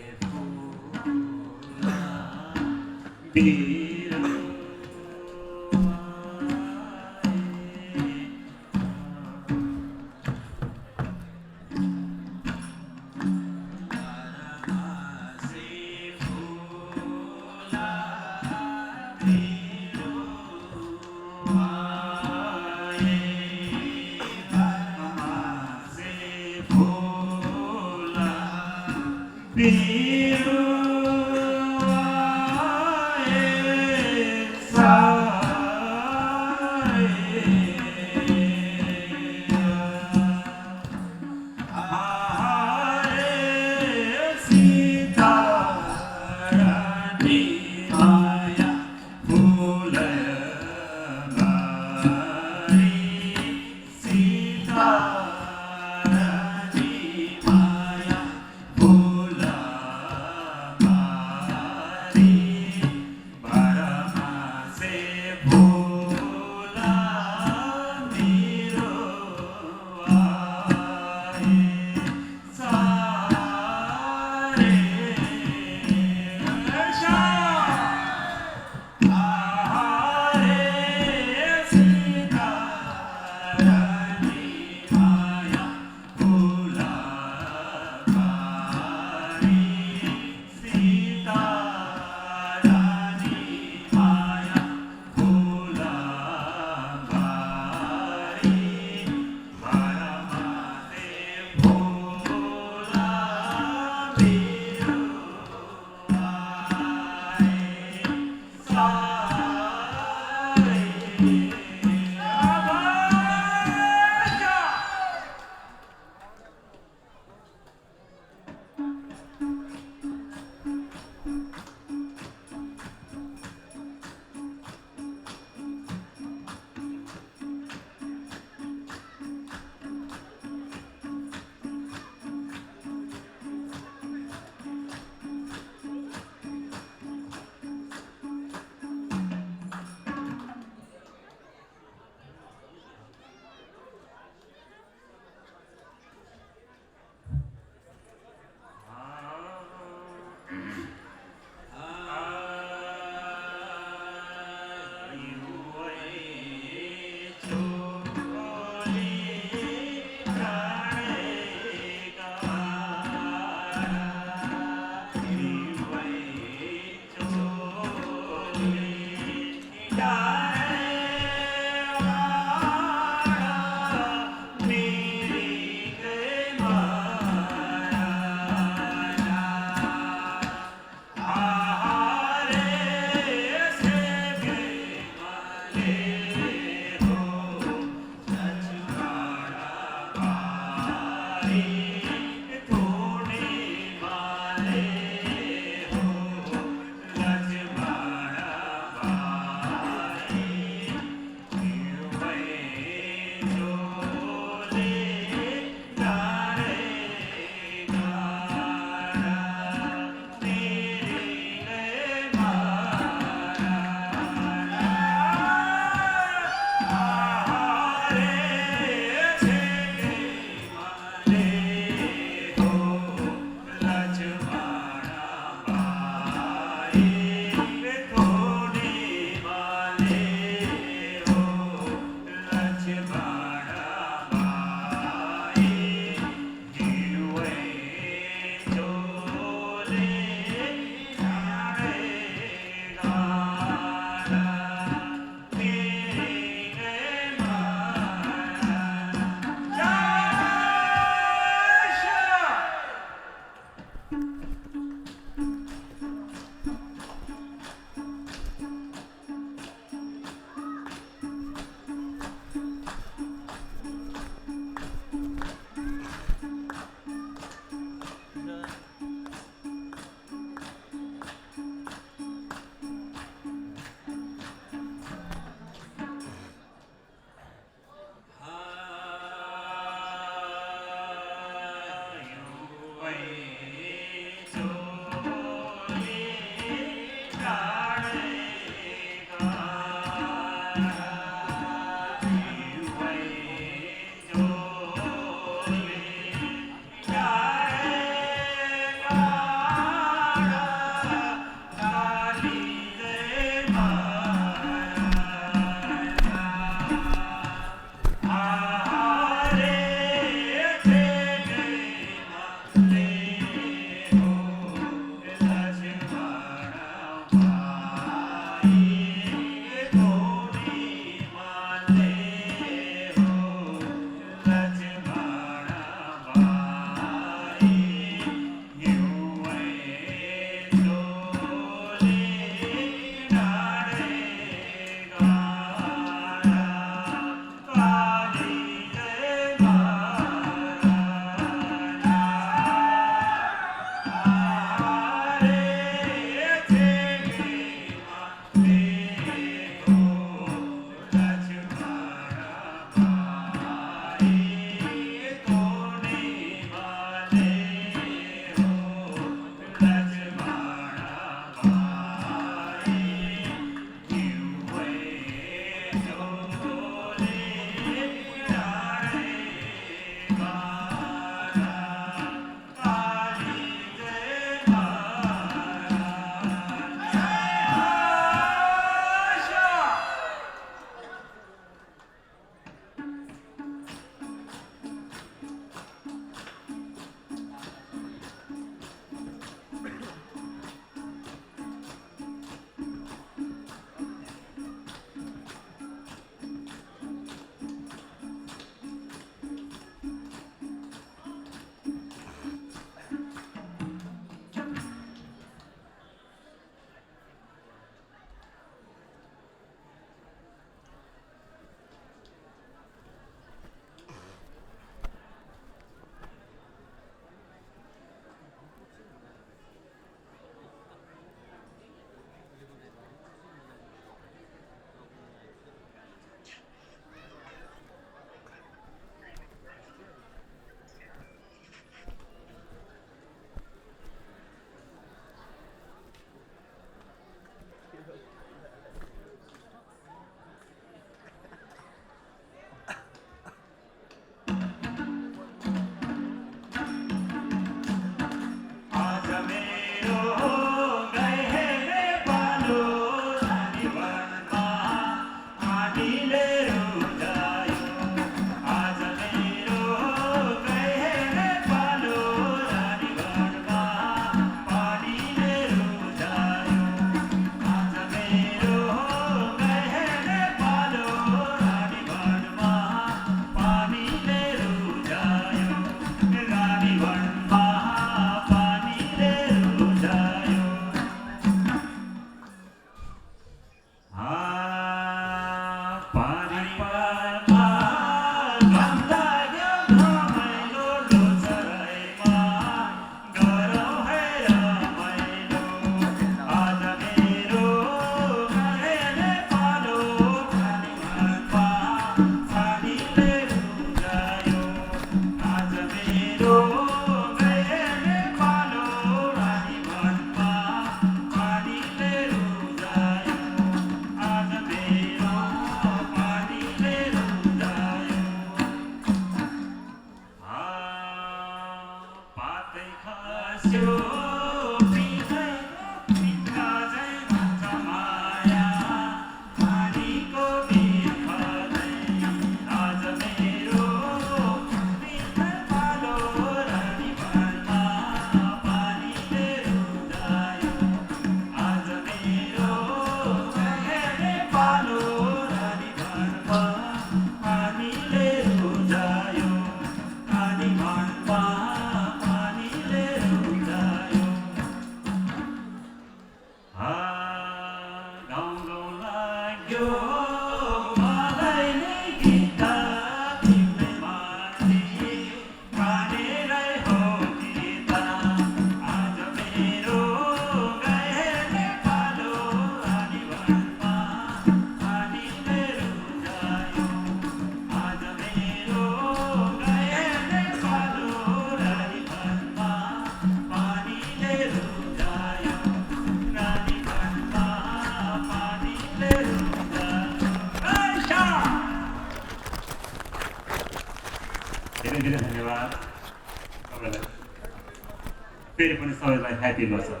फेरि पनि सबैलाई ह्यापी लोसर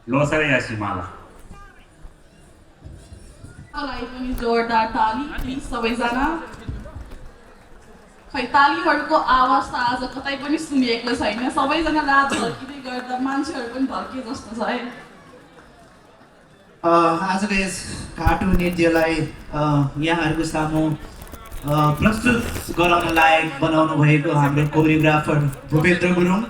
लोसरै यासी माला
मलाई पनि जोरदार ताली प्लिज सबैजना खै तालीहरूको आवाज त आज कतै पनि सुनिएको छैन सबैजना रात झल्किँदै गर्दा मान्छेहरू पनि धर्के जस्तो छ है
आजको यस घाटु नृत्यलाई यहाँहरूको सामु प्रस्तुत गराउन लायक बनाउनु भएको हाम्रो कोरियोग्राफर भूपेन्द्र गुरुङ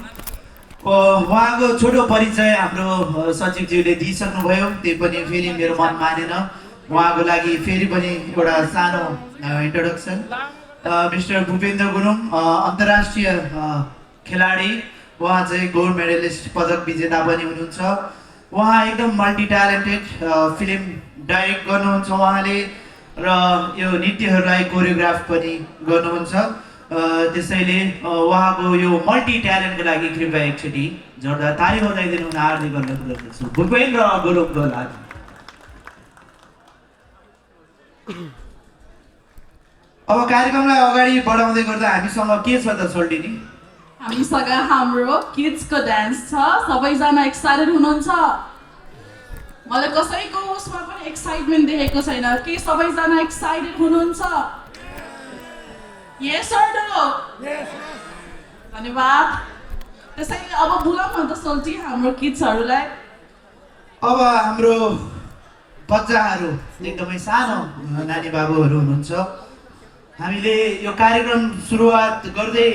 उहाँको छोटो परिचय हाम्रो सचिवज्यूले दिइसक्नुभयो त्यही पनि फेरि मेरो मन मानेन उहाँको लागि फेरि पनि एउटा सानो इन्ट्रोडक्सन मिस्टर भूपेन्द्र गुरुङ अन्तर्राष्ट्रिय खेलाडी उहाँ चाहिँ गोल्ड मेडलिस्ट पदक विजेता पनि हुनुहुन्छ उहाँ एकदम मल्टी ट्यालेन्टेड फिल्म डाइरेक्ट गर्नुहुन्छ उहाँले र यो नृत्यहरूलाई कोरियोग्राफ पनि गर्नुहुन्छ त्यसैले उहाँको यो मल्टी ट्यालेन्टको लागि कृपया एकचोटि जोरदार ताली बजाइदिनु हुन हार्दिक अनुरोध गर्दछु भूपेन्द्र गुरुङको लागि अब कार्यक्रमलाई अगाडि बढाउँदै गर्दा हामीसँग के छ त सोल्टिनी
हामीसँग हाम्रो किड्सको डान्स छ सबैजना एक्साइटेड हुनुहुन्छ मलाई कसैको उसमा पनि एक्साइटमेन्ट देखेको छैन के सबैजना एक्साइटेड हुनुहुन्छ यस सर धन्यवाद त्यसैले अब बोलाउँ न त सोल्टी हाम्रो किड्सहरूलाई
अब हाम्रो बच्चाहरू एकदमै सानो नानी बाबुहरू हुनुहुन्छ हामीले यो कार्यक्रम सुरुवात गर्दै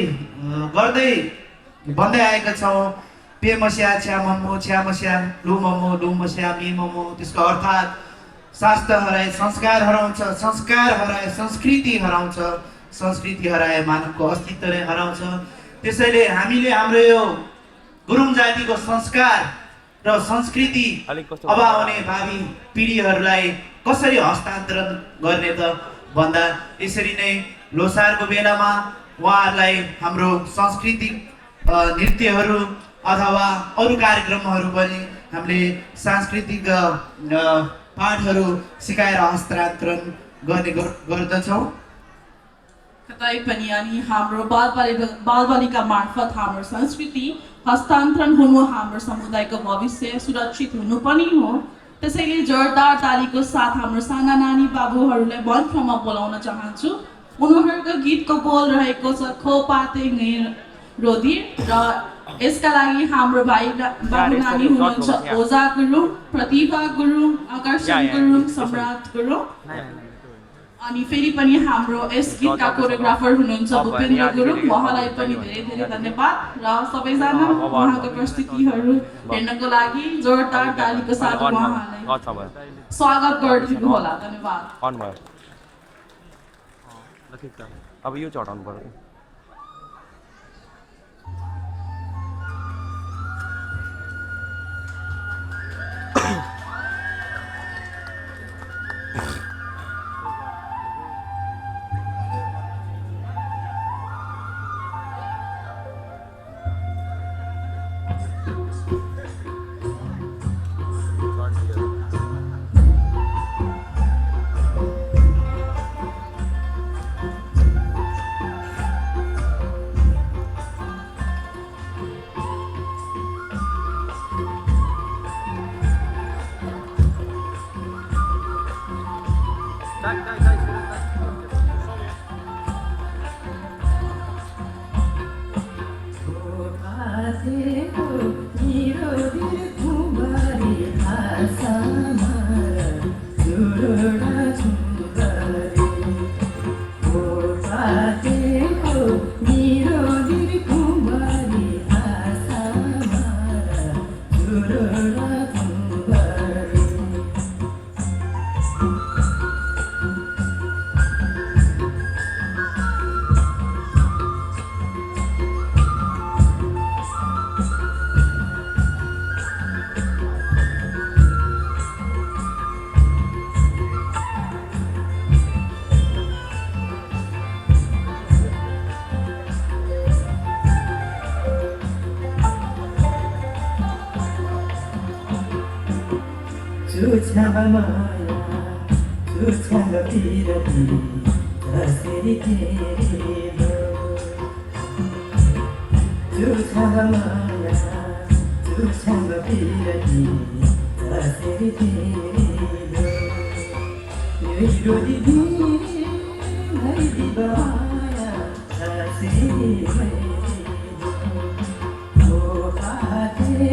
भन्दै आएका छौँ पे मस्या छ्या मम्मो छ्या मस्या लु मम्मो लु मस्या मी मम्मो त्यसको अर्थात् शास्त्र हराए संस्कार हराउँछ संस्कार हराए संस्कृति हराउँछ संस्कृति हराए मानवको अस्तित्व नै हराउँछ त्यसैले हामीले हाम्रो यो गुरुङ जातिको संस्कार र संस्कृति अब आउने भावी पिँढीहरूलाई कसरी हस्तान्तरण गर्ने त भन्दा यसरी नै लोसारको बेलामा उहाँहरूलाई हाम्रो सांस्कृतिक नृत्यहरू अथवा अरू कार्यक्रमहरू पनि हामीले सांस्कृतिक पाठहरू सिकाएर हस्तान्तरण गर्ने गर्दछौँ
पनि अनि हाम्रो बालबालिका मार्फत हाम्रो संस्कृति हस्तान्तरण हुनु हाम्रो समुदायको भविष्य सुरक्षित हुनु पनि हो त्यसैले जोरदार तालीको साथ हाम्रो साना नानी बाबुहरूलाई मञ्चमा बोलाउन चाहन्छु उनीहरूको गीतको बोल रहेको छ खो पाते रोदिर र यसका लागि हाम्रो बाबु नानी हुनुहुन्छ ओजा गुरुङ प्रतिभा गुरुङ आकर्षण गुरुङ सम्राट गुरुङ अनि फेरि पनि हाम्रो यस गीतका कोरियोग्राफर हुनुहुन्छ भूपेन्द्र गुरुङ उहाँलाई पनि धेरै धेरै धन्यवाद र सबैजना उहाँको प्रस्तुतिहरू हेर्नको लागि जोरदार तालीको साथ उहाँलाई स्वागत गरिदिनु होला धन्यवाद
अब यो चढाउनु पर्यो
Maria, तुसँग बिरती कसरी तिरिलो मेरो दिदी भइदी बाया कसरी मेरो ओ पाते